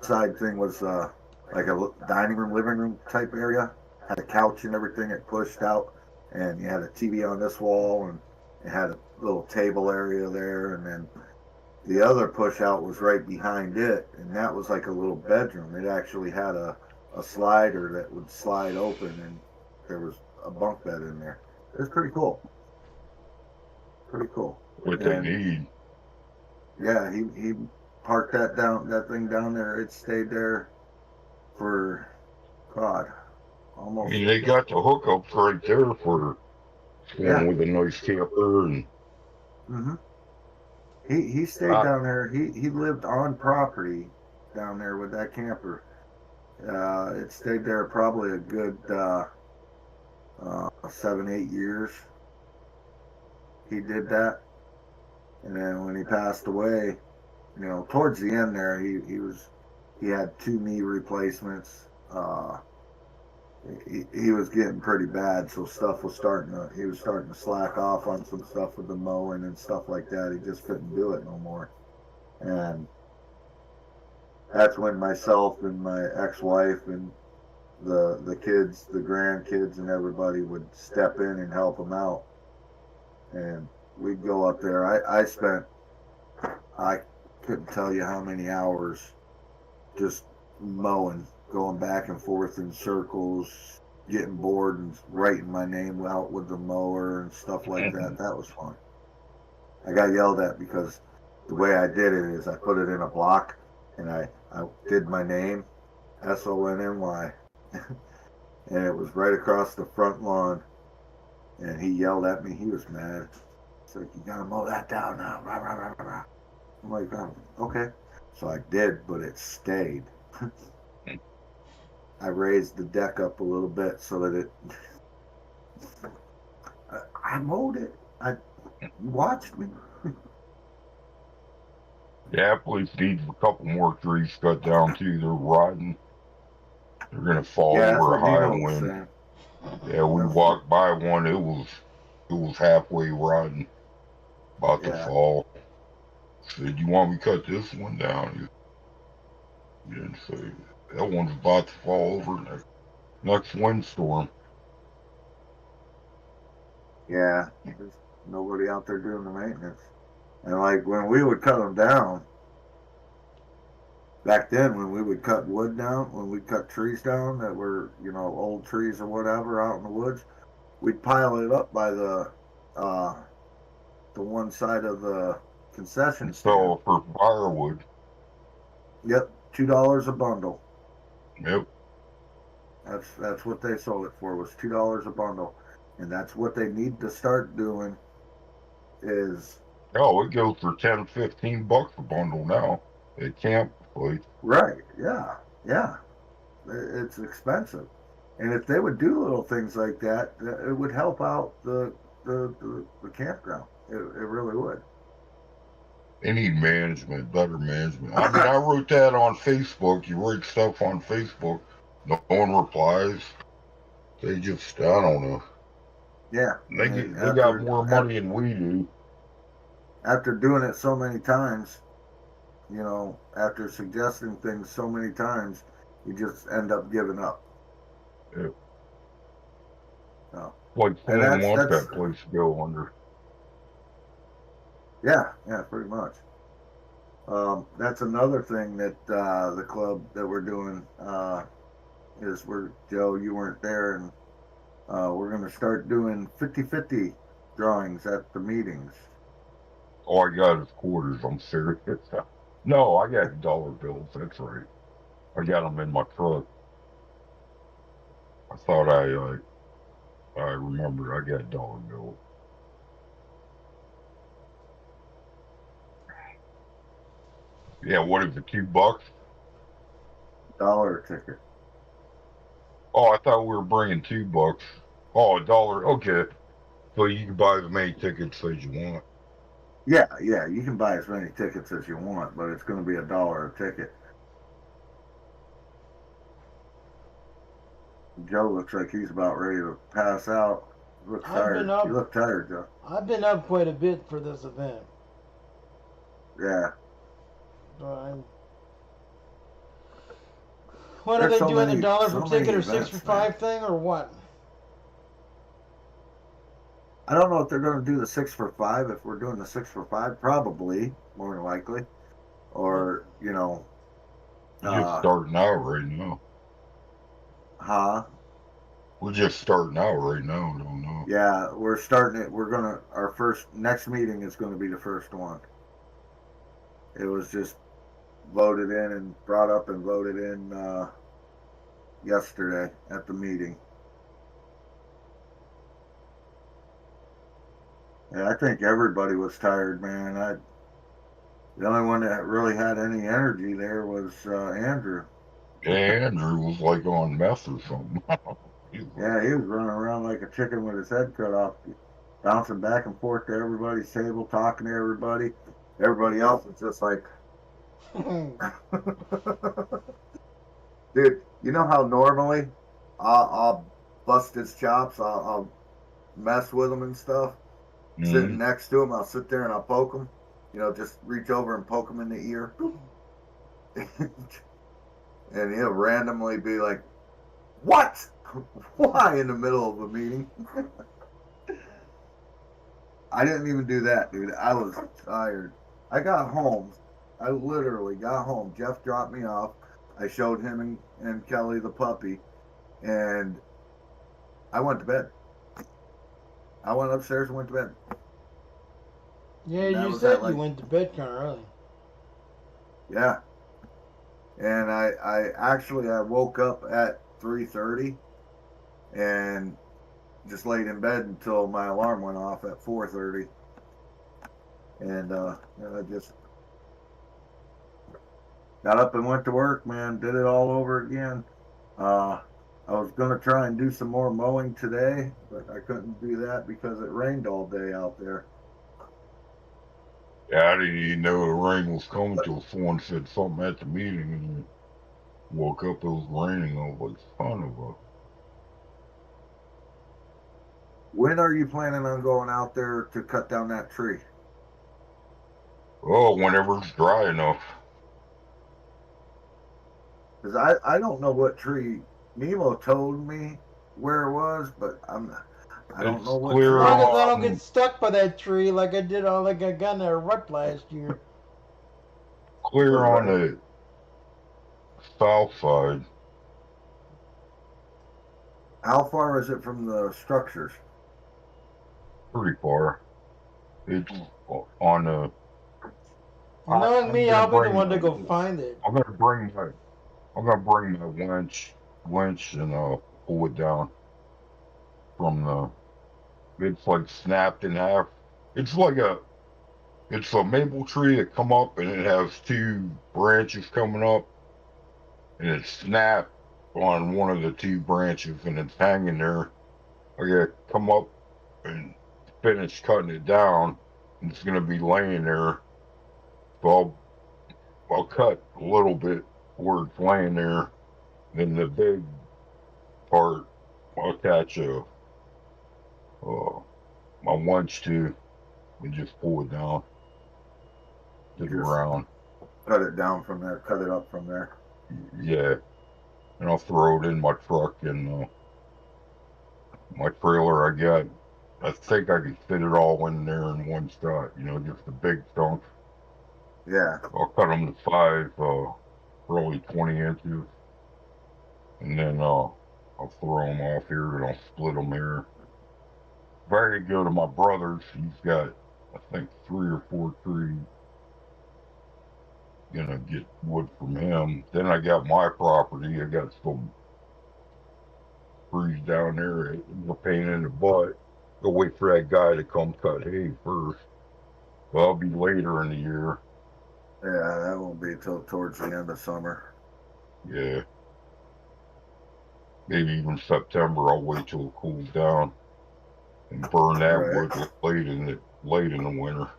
side thing was like a dining room, living room type area. Had a couch and everything. It pushed out, and you had a TV on this wall, and It had a little table area there, and then the other push out was right behind it, and that was like a little bedroom. It actually had a slider that would slide open, and there was a bunk bed in there. It was pretty cool. Pretty cool. What they need. Yeah, he parked that thing down there. It stayed there for God, I almost. mean, they got the hookups right there for one with a nice camper and. Mm-hmm. He stayed down there. He lived on property down there with that camper. It stayed there probably a good 7-8 years. He did that, and then when he passed away, towards the end there, he had 2 knee replacements. He was getting pretty bad, so he was starting to slack off on some stuff with the mowing and stuff like that. He just couldn't do it no more, and that's when myself and my ex-wife and the kids, the grandkids, and everybody would step in and help him out, and we'd go up there. I couldn't tell you how many hours just mowing, going back and forth in circles, getting bored and writing my name out with the mower and stuff like that. That was fun. I got yelled at because the way I did it is I put it in a block and I did my name, SONNY, and it was right across the front lawn, and he yelled at me. He was mad. He's like, "You gotta mow that down now." Rah, rah, rah, rah, rah. I'm like, "Oh, okay." So I did, but it stayed. I raised the deck up a little bit so that I mowed it. You watched me. Yeah, police needs a couple more trees cut down too. They're rotting. They're gonna fall over a high wind. Yeah, we walked by one. It was halfway rotten, about to fall. Said, "You want me to cut this one down?" He didn't say that one's about to fall over next windstorm. Yeah, there's nobody out there doing the maintenance. And like when we would cut them down, back then when we would cut wood down, when we cut trees down that were, old trees or whatever out in the woods, we'd pile it up by the one side of the concession stand. So for firewood. Yep, $2 a bundle. Yep. That's what they sold it for, was $2 a bundle. And that's what they need to start doing is... Oh, it goes for $10-15 a bundle now at camp place. Right, yeah. It's expensive. And if they would do little things like that, it would help out the campground. It really would. They need management, better management. I mean, I wrote that on Facebook. You write stuff on Facebook, no one replies. They just, I don't know. Yeah. They got more money than we do. After doing it so many times, after suggesting things so many times, you just end up giving up. Yeah. No. Like someone wants that place to go under. Yeah, pretty much. That's another thing that the club that we're doing is Joe, you weren't there, and we're going to start doing 50-50 drawings at the meetings. Oh, I got his quarters. I'm serious. No, I got dollar bills. That's right. I got them in my truck. I thought I remembered I got dollar bills. Yeah, what is it, $2? $1 ticket. Oh, I thought we were bringing $2. Oh, $1. Okay. So you can buy as many tickets as you want. Yeah, you can buy as many tickets as you want, but it's going to be $1 a ticket. Joe looks like he's about ready to pass out. You look tired. You look tired, Joe. I've been up quite a bit for this event. Yeah. But what are they doing? $1 per ticket or 6 for 5 thing, or what? I don't know if they're going to do the 6 for 5. If we're doing the 6 for 5, probably more than likely, or You're just starting out right now. huh? We're just starting out right now. Don't know. Yeah, we're starting it. Our first next meeting is going to be the first one. It was just voted in and brought up and voted in yesterday at the meeting. Yeah, I think everybody was tired, man. The only one that really had any energy there was Andrew. Yeah, Andrew was like on meth or something. Yeah, he was running around like a chicken with his head cut off, bouncing back and forth to everybody's table, talking to everybody. Everybody else was just like, dude, you know how normally I'll bust his chops, I'll mess with him and stuff. Sitting Mm-hmm. next to him, I'll sit there and I'll poke him. Just reach over and poke him in the ear. And he'll randomly be like, "What? Why?" in the middle of a meeting. I didn't even do that, dude. I was tired. I got home. I literally got home. Jeff dropped me off. I showed him and Kelly the puppy, and I went to bed. I went upstairs and went to bed. Yeah, And that you was said at you went to bed kind of early. yeah. And I woke up at 3:30 and just laid in bed until my alarm went off at 4:30. And I just got up and went to work, man. Did it all over again. I was gonna try and do some more mowing today, but I couldn't do that because it rained all day out there. Yeah, I didn't even know the rain was coming till someone said something at the meeting, and woke up. It was raining. I was like, son of a. When are you planning on going out there to cut down that tree? Oh, whenever it's dry enough. Because I don't know what tree. Nemo told me where it was, but I don't know It's what As clear tree. long as I don't on get stuck by that tree like I did on like I got in a rut last year. clear on Right. the south side. How far is it from the structures? Pretty far. It's on the. Knowing I'm me, gonna I'll be the bring one to my. go find it. I'm gonna bring my. I'm gonna bring my winch, and pull it down from the. It's like snapped in half. It's like a. It's a maple tree that come up and it has two branches coming up, and it's snapped on one of the two branches, and it's hanging there. I gotta come up and finish cutting it down, and it's gonna be laying there. So I'll cut a little bit where it's laying there. Then the big part, I'll attach uh, my winch to and just pull it down to You the just ground. cut it down from there, cut it up from there. Yeah, and I'll throw it in my truck and my trailer. I think I could fit it all in there in one shot. Just the big chunks. Yeah, I'll cut them to five, probably 20 inches, and then I'll throw them off here and I'll split them here. If I could go to my brother's, he's got, I think, 3 or 4 trees. Gonna get wood from him. Then I got my property. I got some trees down there. It's a pain in the butt. Go wait for that guy to come cut hay first. Well, I'll be later in the year. yeah, that won't be till towards the end of summer. Yeah, maybe even September. I'll wait till it cools down and burn that Right. wood late in the winter.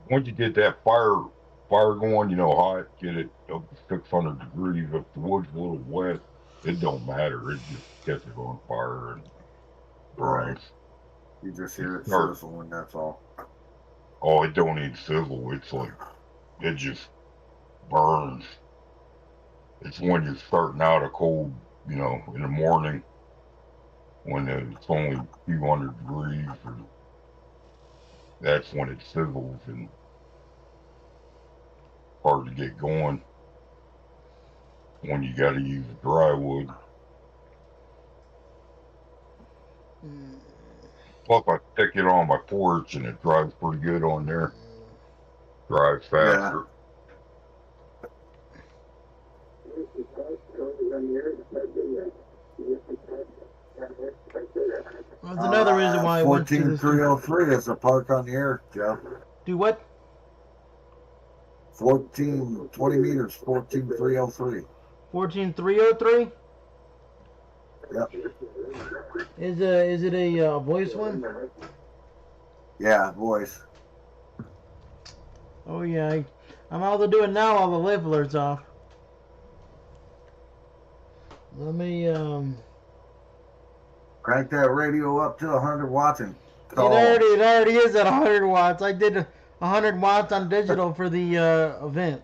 Once you get that fire going, hot, get it up to 600 degrees. If the wood's a little wet, it don't matter. It just catches on fire and Right. burns. You just It hear it starts. sizzle and that's all. Oh, it don't even sizzle. It's like it just burns. It's when you're starting out a cold, in the morning when it's only 200 degrees, or that's when it sizzles and hard to get going when you got to use dry wood. Plus, I stick it on my porch and it dries pretty good on there. Dries faster. That's another reason why I went to this. 14303 is a park on the air, Joe. Do what? 20 meters, 14303. 14303? Yep. Is it a voice one? Yeah, voice. Oh yeah, I'm all to do it now while the live alert's off. Let me crank that radio up to 100 watts and call. It already is at 100 watts. I did 100 watts on digital for the event.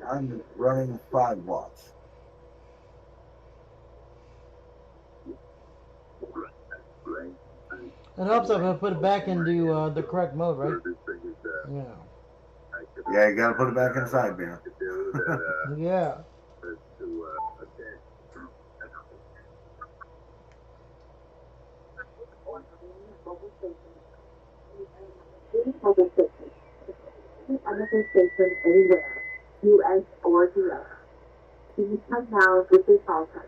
I'm running 5 watts. It helps if I put it back into the correct mode, right? Yeah. Yeah, you gotta put it back inside, man. Yeah. Amazon station anywhere, US or US. Please come now with this offer.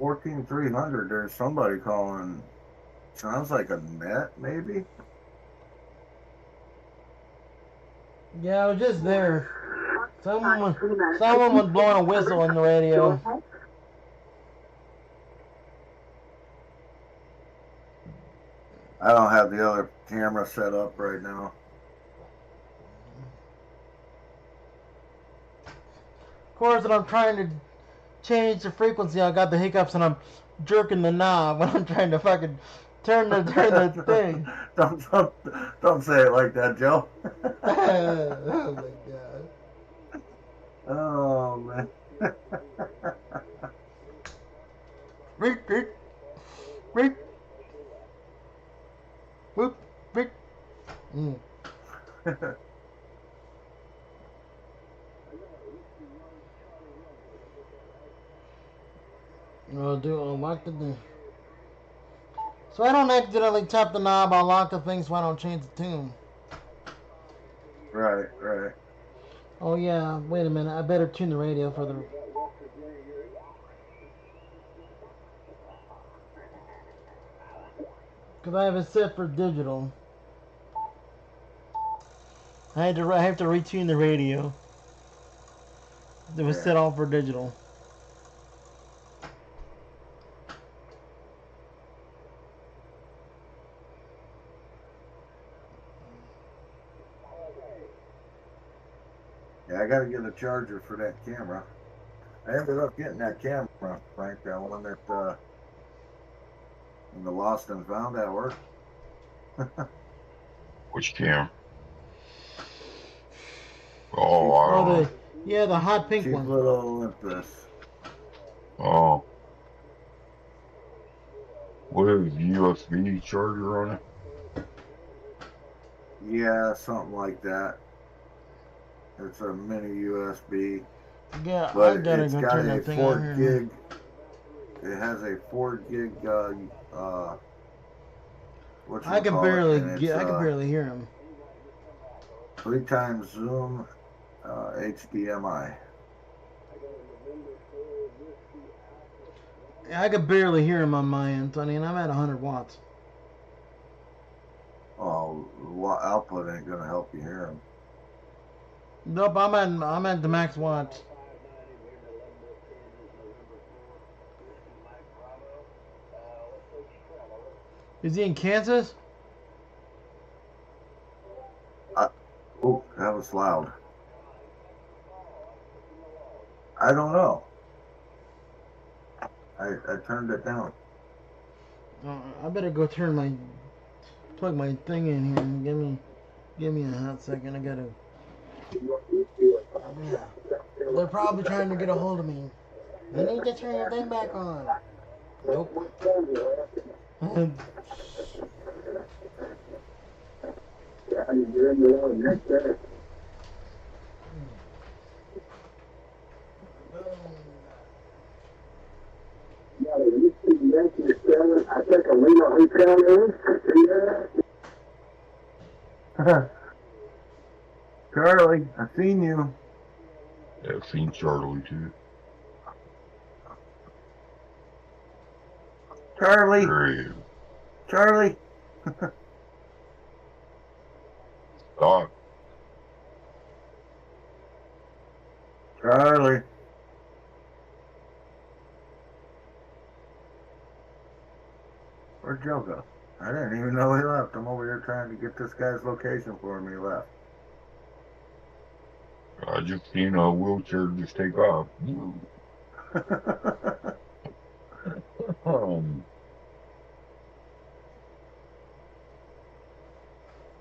$14,300. There's somebody calling. Sounds like a net, maybe. Yeah, I was just there. Someone was blowing a whistle on the radio. I don't have the other camera set up right now. Of course, when I'm trying to change the frequency, I got the hiccups and I'm jerking the knob when I'm trying to fucking turn the thing. Don't say it like that, Joe. Oh my god. Oh man. Reek. Whoop, reek. I'll lock the thing. So I don't accidentally tap the knob, I'll lock the thing so I don't change the tune. Right. Oh yeah, wait a minute, I better tune the radio for the... Because I have it set for digital. I have to retune the radio. It was set all for digital. Yeah, I gotta get a charger for that camera. I ended up getting that camera, Frank, that one that in the lost and found at work. Which camera? Oh, the hot pink cheap one. Little Olympus. Oh. What is USB charger on it? Yeah, something like that. It's a mini USB. Yeah, but I gotta it's go got turn a that thing 4 on gig. It has a 4 gig. I can barely hear him. 3 times zoom, HDMI. I could barely hear him on my end. I mean, I'm at 100 watts. Oh, output ain't gonna help you hear him. Nope, I'm at the max watts. Is he in Kansas? Oh, that was loud. I don't know. I turned it down. I better go plug my thing in here. Give me a hot second. I gotta. Yeah. They're probably trying to get a hold of me. You need to turn your thing back on. Nope. I think a Lima hotel is. Charlie, I seen you. Yeah, I've seen Charlie too. Charlie, There he is. Charlie. Stop. Charlie. Where'd Joe go? I didn't even know he left. I'm over here trying to get this guy's location for him. He left. I just seen a wheelchair just take off.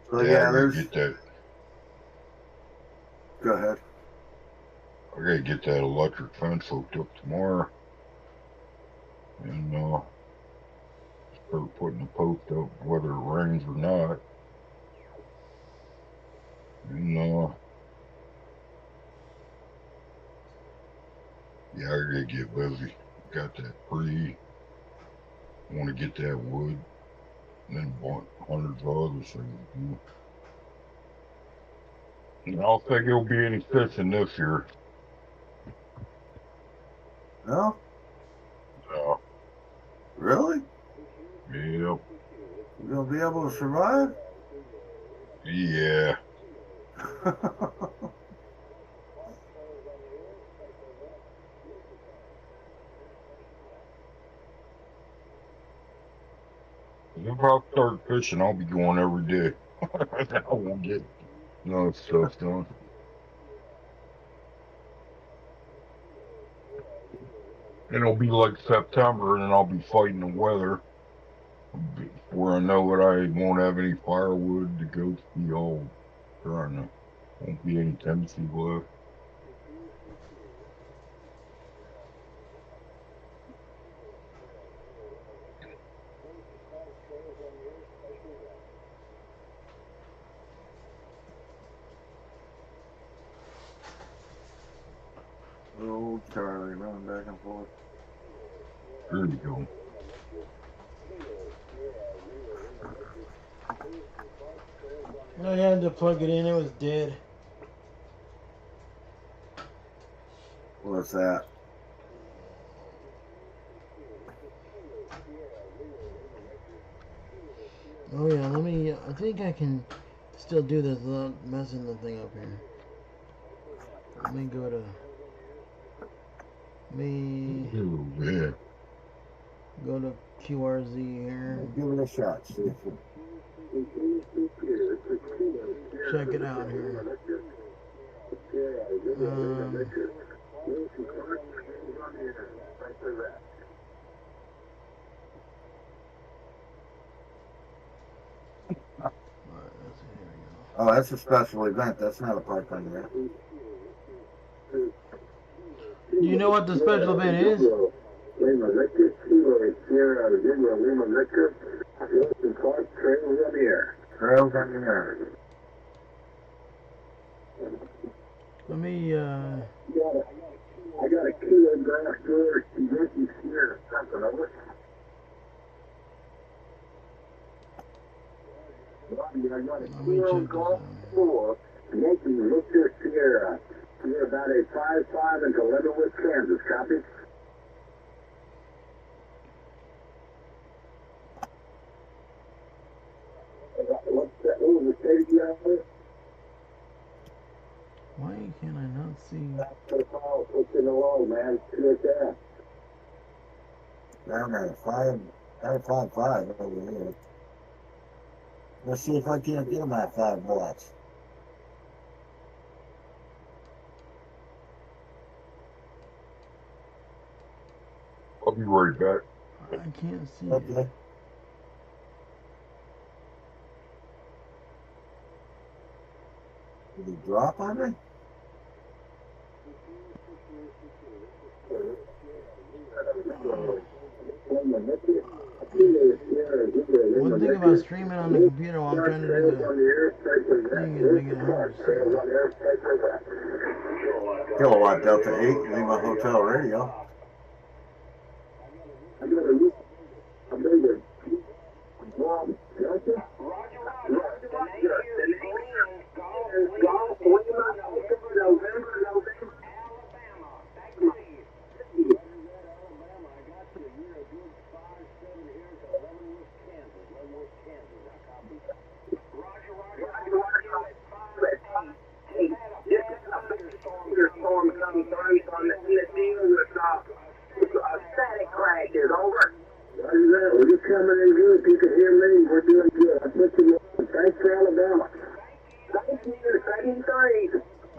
So Yeah, I yeah, gotta there's. get that. Go ahead. I gotta get that electric fence hooked up tomorrow, and start putting the post up, whether it rains or not. And yeah, I gotta get busy. Got that tree. Want to get that wood, and then bought hundreds of other things to do. And I don't think there'll be any fishing this year. No? No. Really? Yeah. You gonna be able to survive? Yeah. If I start fishing, I'll be going every day. I won't get no stuff done. And it'll be like September, and then I'll be fighting the weather. Before I know it, I won't have any firewood. The goats be all trying to. Won't be any tendency left. Oh, Charlie, running back and forth. There you go. I had to plug it in. It was dead. What's that? Oh yeah, let me. I think I can still do this without messing the thing up here. Let me go to me. Oh, yeah. Go to QRZ here. Give it a shot. See if it... Check it out here. Oh, that's a special event. That's not a part-time event. Do you know what the special event is? Trails on the air. Let me. I got a kilo glass door, Yankee steer or something of it. Bobby, I got a kilo golf floor, Yankee Victor Sierra. You're about a 5.5 into Leavenworth, Kansas. Copy? What's that? What was the state you have there? Why can I not see? That's the call. What's in the wall, man? See it there. Down there, 5.5 over here. Let's see if I can't get him at 5 watts. I'll be right back. I can't see Okay. it. Did he drop on me? One thing about streaming on the computer while I'm trying to do the thing is making it hard to see. Kilowatt Delta 8, Lima Hotel Radio.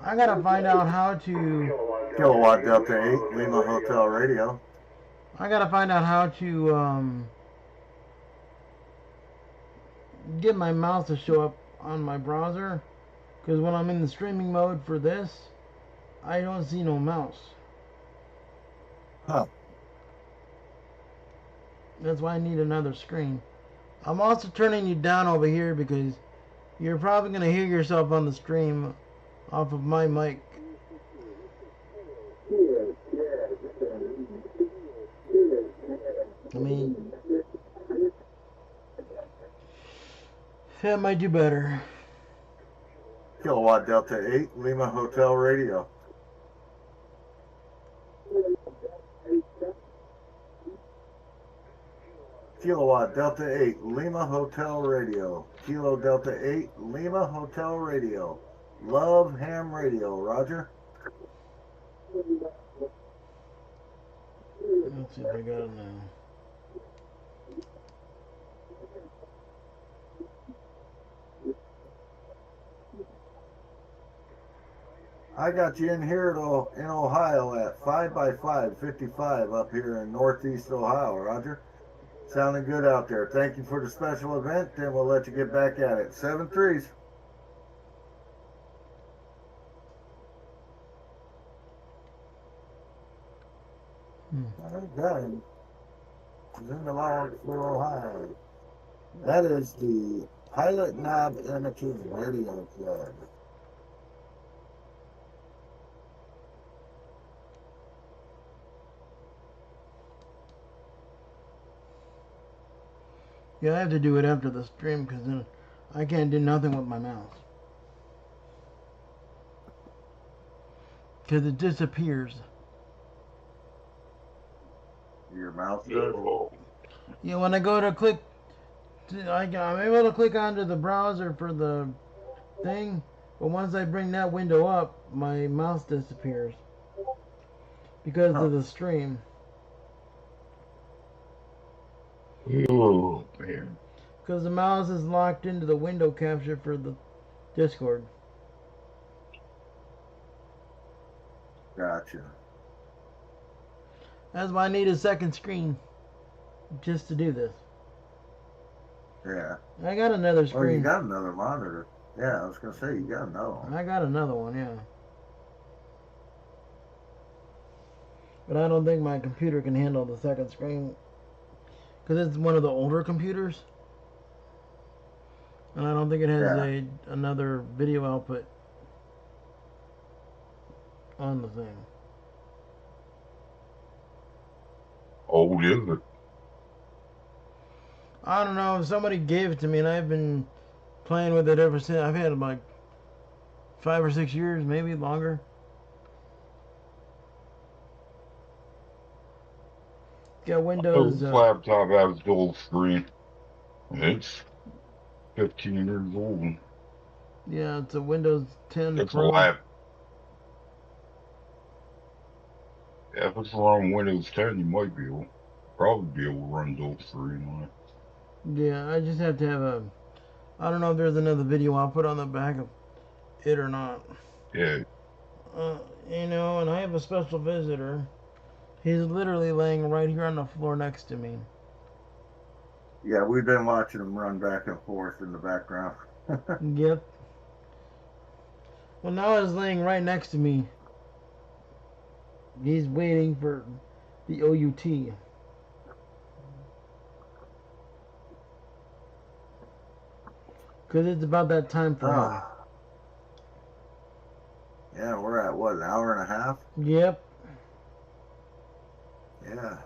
I gotta find out how to Kilowatt Delta 8, Lima Hotel Radio. I gotta find out how to get my mouse to show up on my browser, because when I'm in the streaming mode for this, I don't see no mouse. Huh. That's why I need another screen. I'm also turning you down over here because you're probably gonna hear yourself on the stream off of my mic. I mean, that might do better. Kilowatt Delta 8, Lima Hotel Radio. Kilowatt Delta 8, Lima Hotel Radio. Kilo Delta 8, Lima Hotel Radio. Love Ham Radio, Roger. Let's see if I got it now. I got you in here in Ohio at 5x5, 55 up here in Northeast Ohio, Roger. Sounding good out there. Thank you for the special event, and we'll let you get back at it. 7-3s. I got him. He's in the log for Ohio. That is the Pilot Knob Amateur Radio Club. Yeah, I have to do it after the stream because then I can't do nothing with my mouse. Because it disappears. Your mouse does? Yeah, when I go to click, I'm able to click onto the browser for the thing, but once I bring that window up, my mouse disappears because of the stream. Oh, man. Because the mouse is locked into the window capture for the Discord. Gotcha. That's why I need a second screen just to do this. Yeah. I got another Oh, screen. you got another monitor. Yeah, I was going to say, you got another one. I got another one, yeah. But I don't think my computer can handle the second screen. Because it's one of the older computers. And I don't think it has another video output on the thing. Old is it? I don't know. Somebody gave it to me and I've been playing with it ever since. I've had it like 5 or 6 years, maybe longer. Got Windows. This laptop has dual screen. It's 15 years old. Yeah, it's a Windows 10 It's Pro. a lap. Yeah, if it's on Windows 10, you might probably be able to run dual screen on it. Yeah, I just have to have I don't know if there's another video I'll put on the back of it or not. Yeah. You know, and I have a special visitor. He's literally laying right here on the floor next to me. Yeah, we've been watching him run back and forth in the background. Yep. Well, Noah is laying right next to me. He's waiting for the OUT. Because it's about that time for him. Yeah, we're at what, an hour and a half? Yep. Yeah.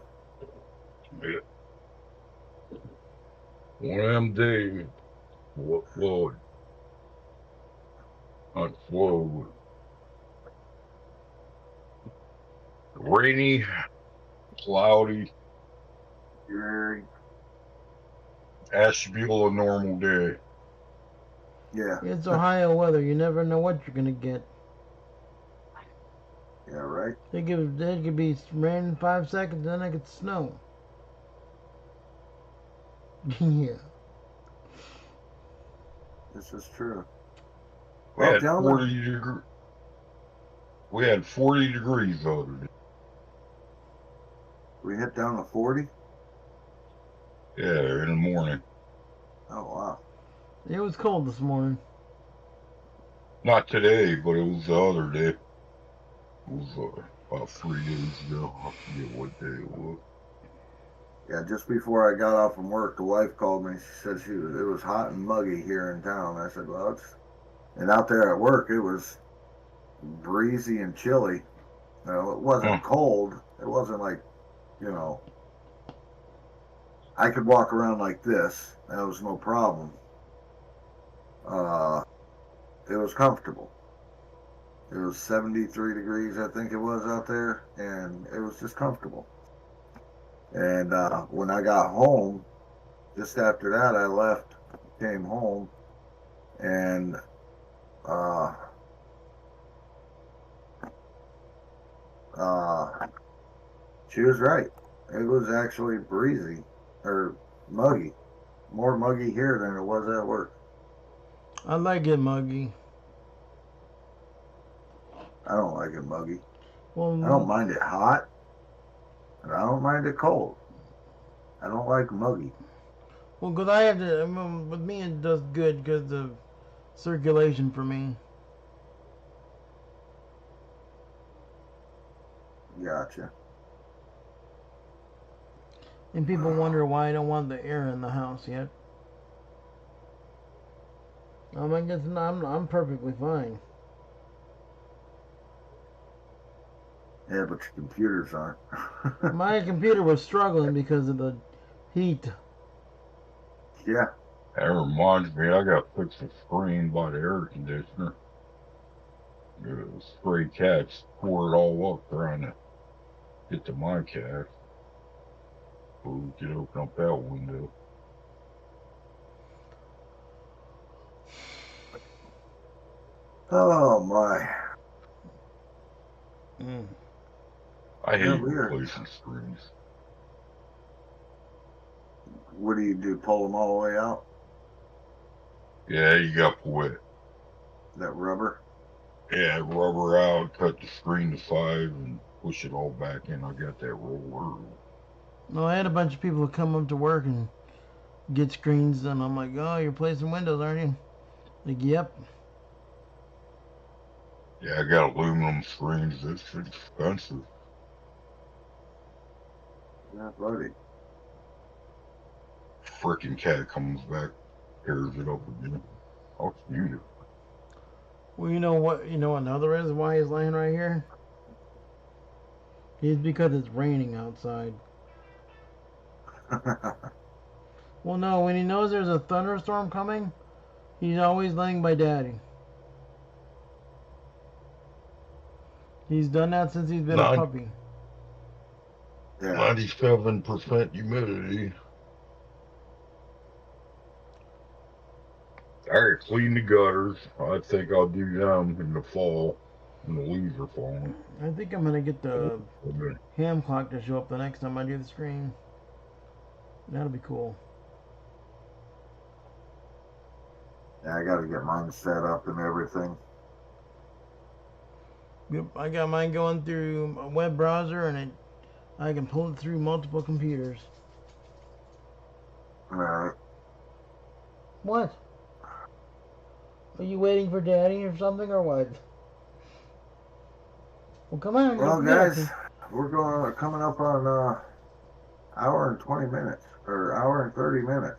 Yeah. One of them days, what flowed? Not flowed. Rainy, cloudy, Dreary. that should be a normal day. Yeah. It's Ohio weather. You never know what you're going to get. Yeah, right. It could be rain in 5 seconds, then it could snow. Yeah. This is true. We Well, had gentlemen, 40 degrees. We had 40 degrees the other day. we hit down to 40. Yeah, in the morning. Oh, wow. It was cold this morning. Not today, but it was the other day. It was about 3 days ago. I forget what day it was. Yeah, just before I got off from work, the wife called me. She said it was hot and muggy here in town. I said, well, and out there at work, it was breezy and chilly. You know, it wasn't cold. It wasn't like, you know, I could walk around like this. That was no problem. It was comfortable. It was 73 degrees, I think it was out there, and it was just comfortable. And when I got home, just after that, I left, came home, and she was right. It was actually breezy or muggy, more muggy here than it was at work. I like it muggy. I don't like it muggy. Well, I don't mind it hot, and I don't mind it cold. I don't like muggy. Well, because I have to, with me it does good because of circulation for me. Gotcha. And people wonder why I don't want the air in the house yet. I'm perfectly fine. Yeah, but your computers aren't. My computer was struggling because of the heat. Yeah. That reminds me, I got to fix the screen by the air conditioner. The stray cats tore it all up trying to get to my cat. So we could open up that window. Oh my. Mm. I Yeah, hate weird. replacing screens. What do you do? Pull them all the way out? Yeah, you got to pull it. That rubber? Yeah, rubber out, cut the screen to size, and push it all back in. I got that roller. No, I had a bunch of people who come up to work and get screens done. I'm like, oh, you're placing windows, aren't you? Like, yep. Yeah, I got aluminum screens. It's expensive. Yeah, buddy. Frickin' cat comes back, tears it up again. I'll shoot it. Well, you know what? You know another reason why he's laying right here? It's because it's raining outside. Well, no, when he knows there's a thunderstorm coming, he's always laying by Daddy. He's done that since he's been a puppy. Yeah. 97% humidity. I gotta clean the gutters. I think I'll do them in the fall when the leaves are falling. I think I'm gonna get the Okay. ham clock to show up the next time I do the screen. That'll be cool. Yeah, I gotta get mine set up and everything. Yep, I got mine going through a web browser, and I can pull it through multiple computers. Alright. What? Are you waiting for Daddy or something, or what? Well, come on. Well, Get up guys, here. we're coming up on hour and 20 minutes or hour and 30 minutes.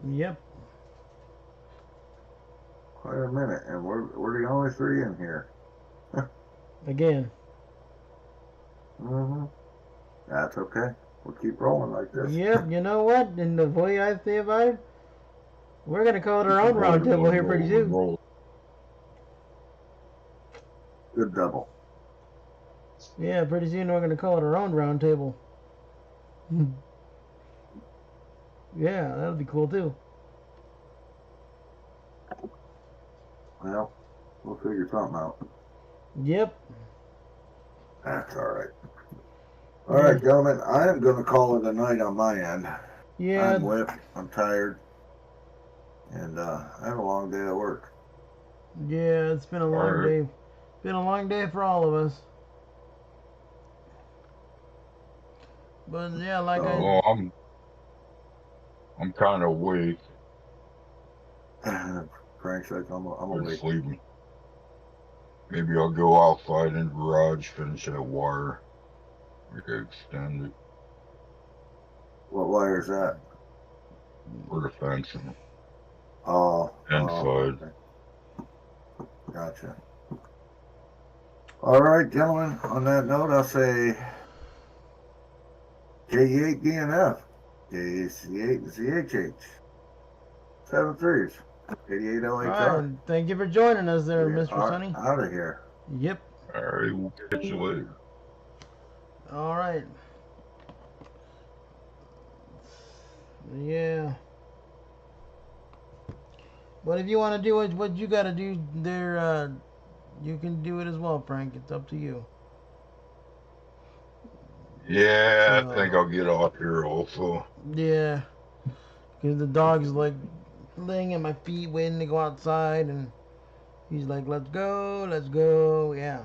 Yep. Quite a minute, and we're the only three in here. Again. Mm-hmm. That's okay. We'll keep rolling like this. Yep. You know what? And the way I say about it, we're gonna call it our own round table here pretty soon. Roll. Good double. Yeah, pretty soon we're gonna call it our own round table. Yeah, that'll be cool too. Well, we'll figure something out. Yep. That's all right. All right, gentlemen, I am going to call it a night on my end. Yeah. I'm whipped. I'm tired. And I have a long day at work. Yeah, it's been a long Alright. day. Been a long day for all of us. But yeah, like Oh, I'm kind of awake. Frank's like, I'm I'm awake. sleeping. Maybe I'll go outside in the garage, finish that wire. Maybe extend it What wire is that? for the fencing. Oh, Inside. okay. Gotcha. All right, gentlemen, on that note, I'll say J8 DNF, J8 ZHH, 7 3s, 88 all LHR. right, thank you for joining us there, We Mr. are Sonny. out of here. Yep. Alright, we'll catch you later. All right. Yeah. But if you want to do what you got to do there, you can do it as well, Frank. It's up to you. Yeah, So, I think I'll get off here also. Yeah. Because the dog's like laying at my feet waiting to go outside, and he's like, let's go, let's go. Yeah.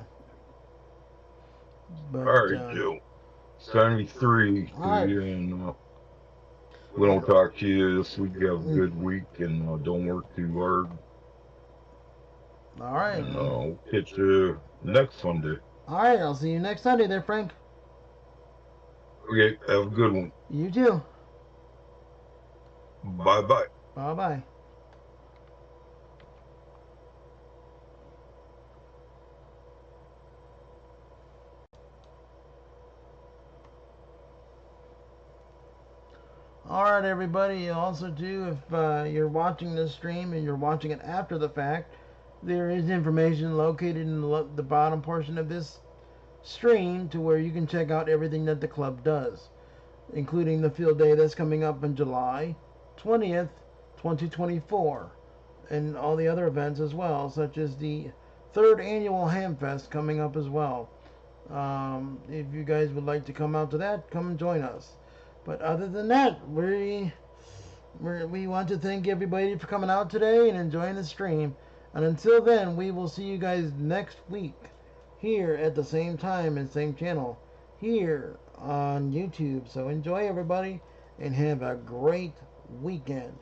But, Alright, Joe. 73 all to right. you, and we don't talk to you this week. Have a good week, and don't work too hard. All right. And we'll catch you next Sunday. All right. I'll see you next Sunday there, Frank. Okay, have a good one. You too. Bye-bye. Bye-bye. All right, everybody. Also, too, if you're watching this stream and you're watching it after the fact, there is information located in the bottom portion of this stream to where you can check out everything that the club does, including the field day that's coming up on July 20th, 2024, and all the other events as well, such as the third annual Hamfest coming up as well. If you guys would like to come out to that, come and join us. But other than that, we want to thank everybody for coming out today and enjoying the stream. And until then, we will see you guys next week here at the same time and same channel here on YouTube. So enjoy, everybody, and have a great weekend.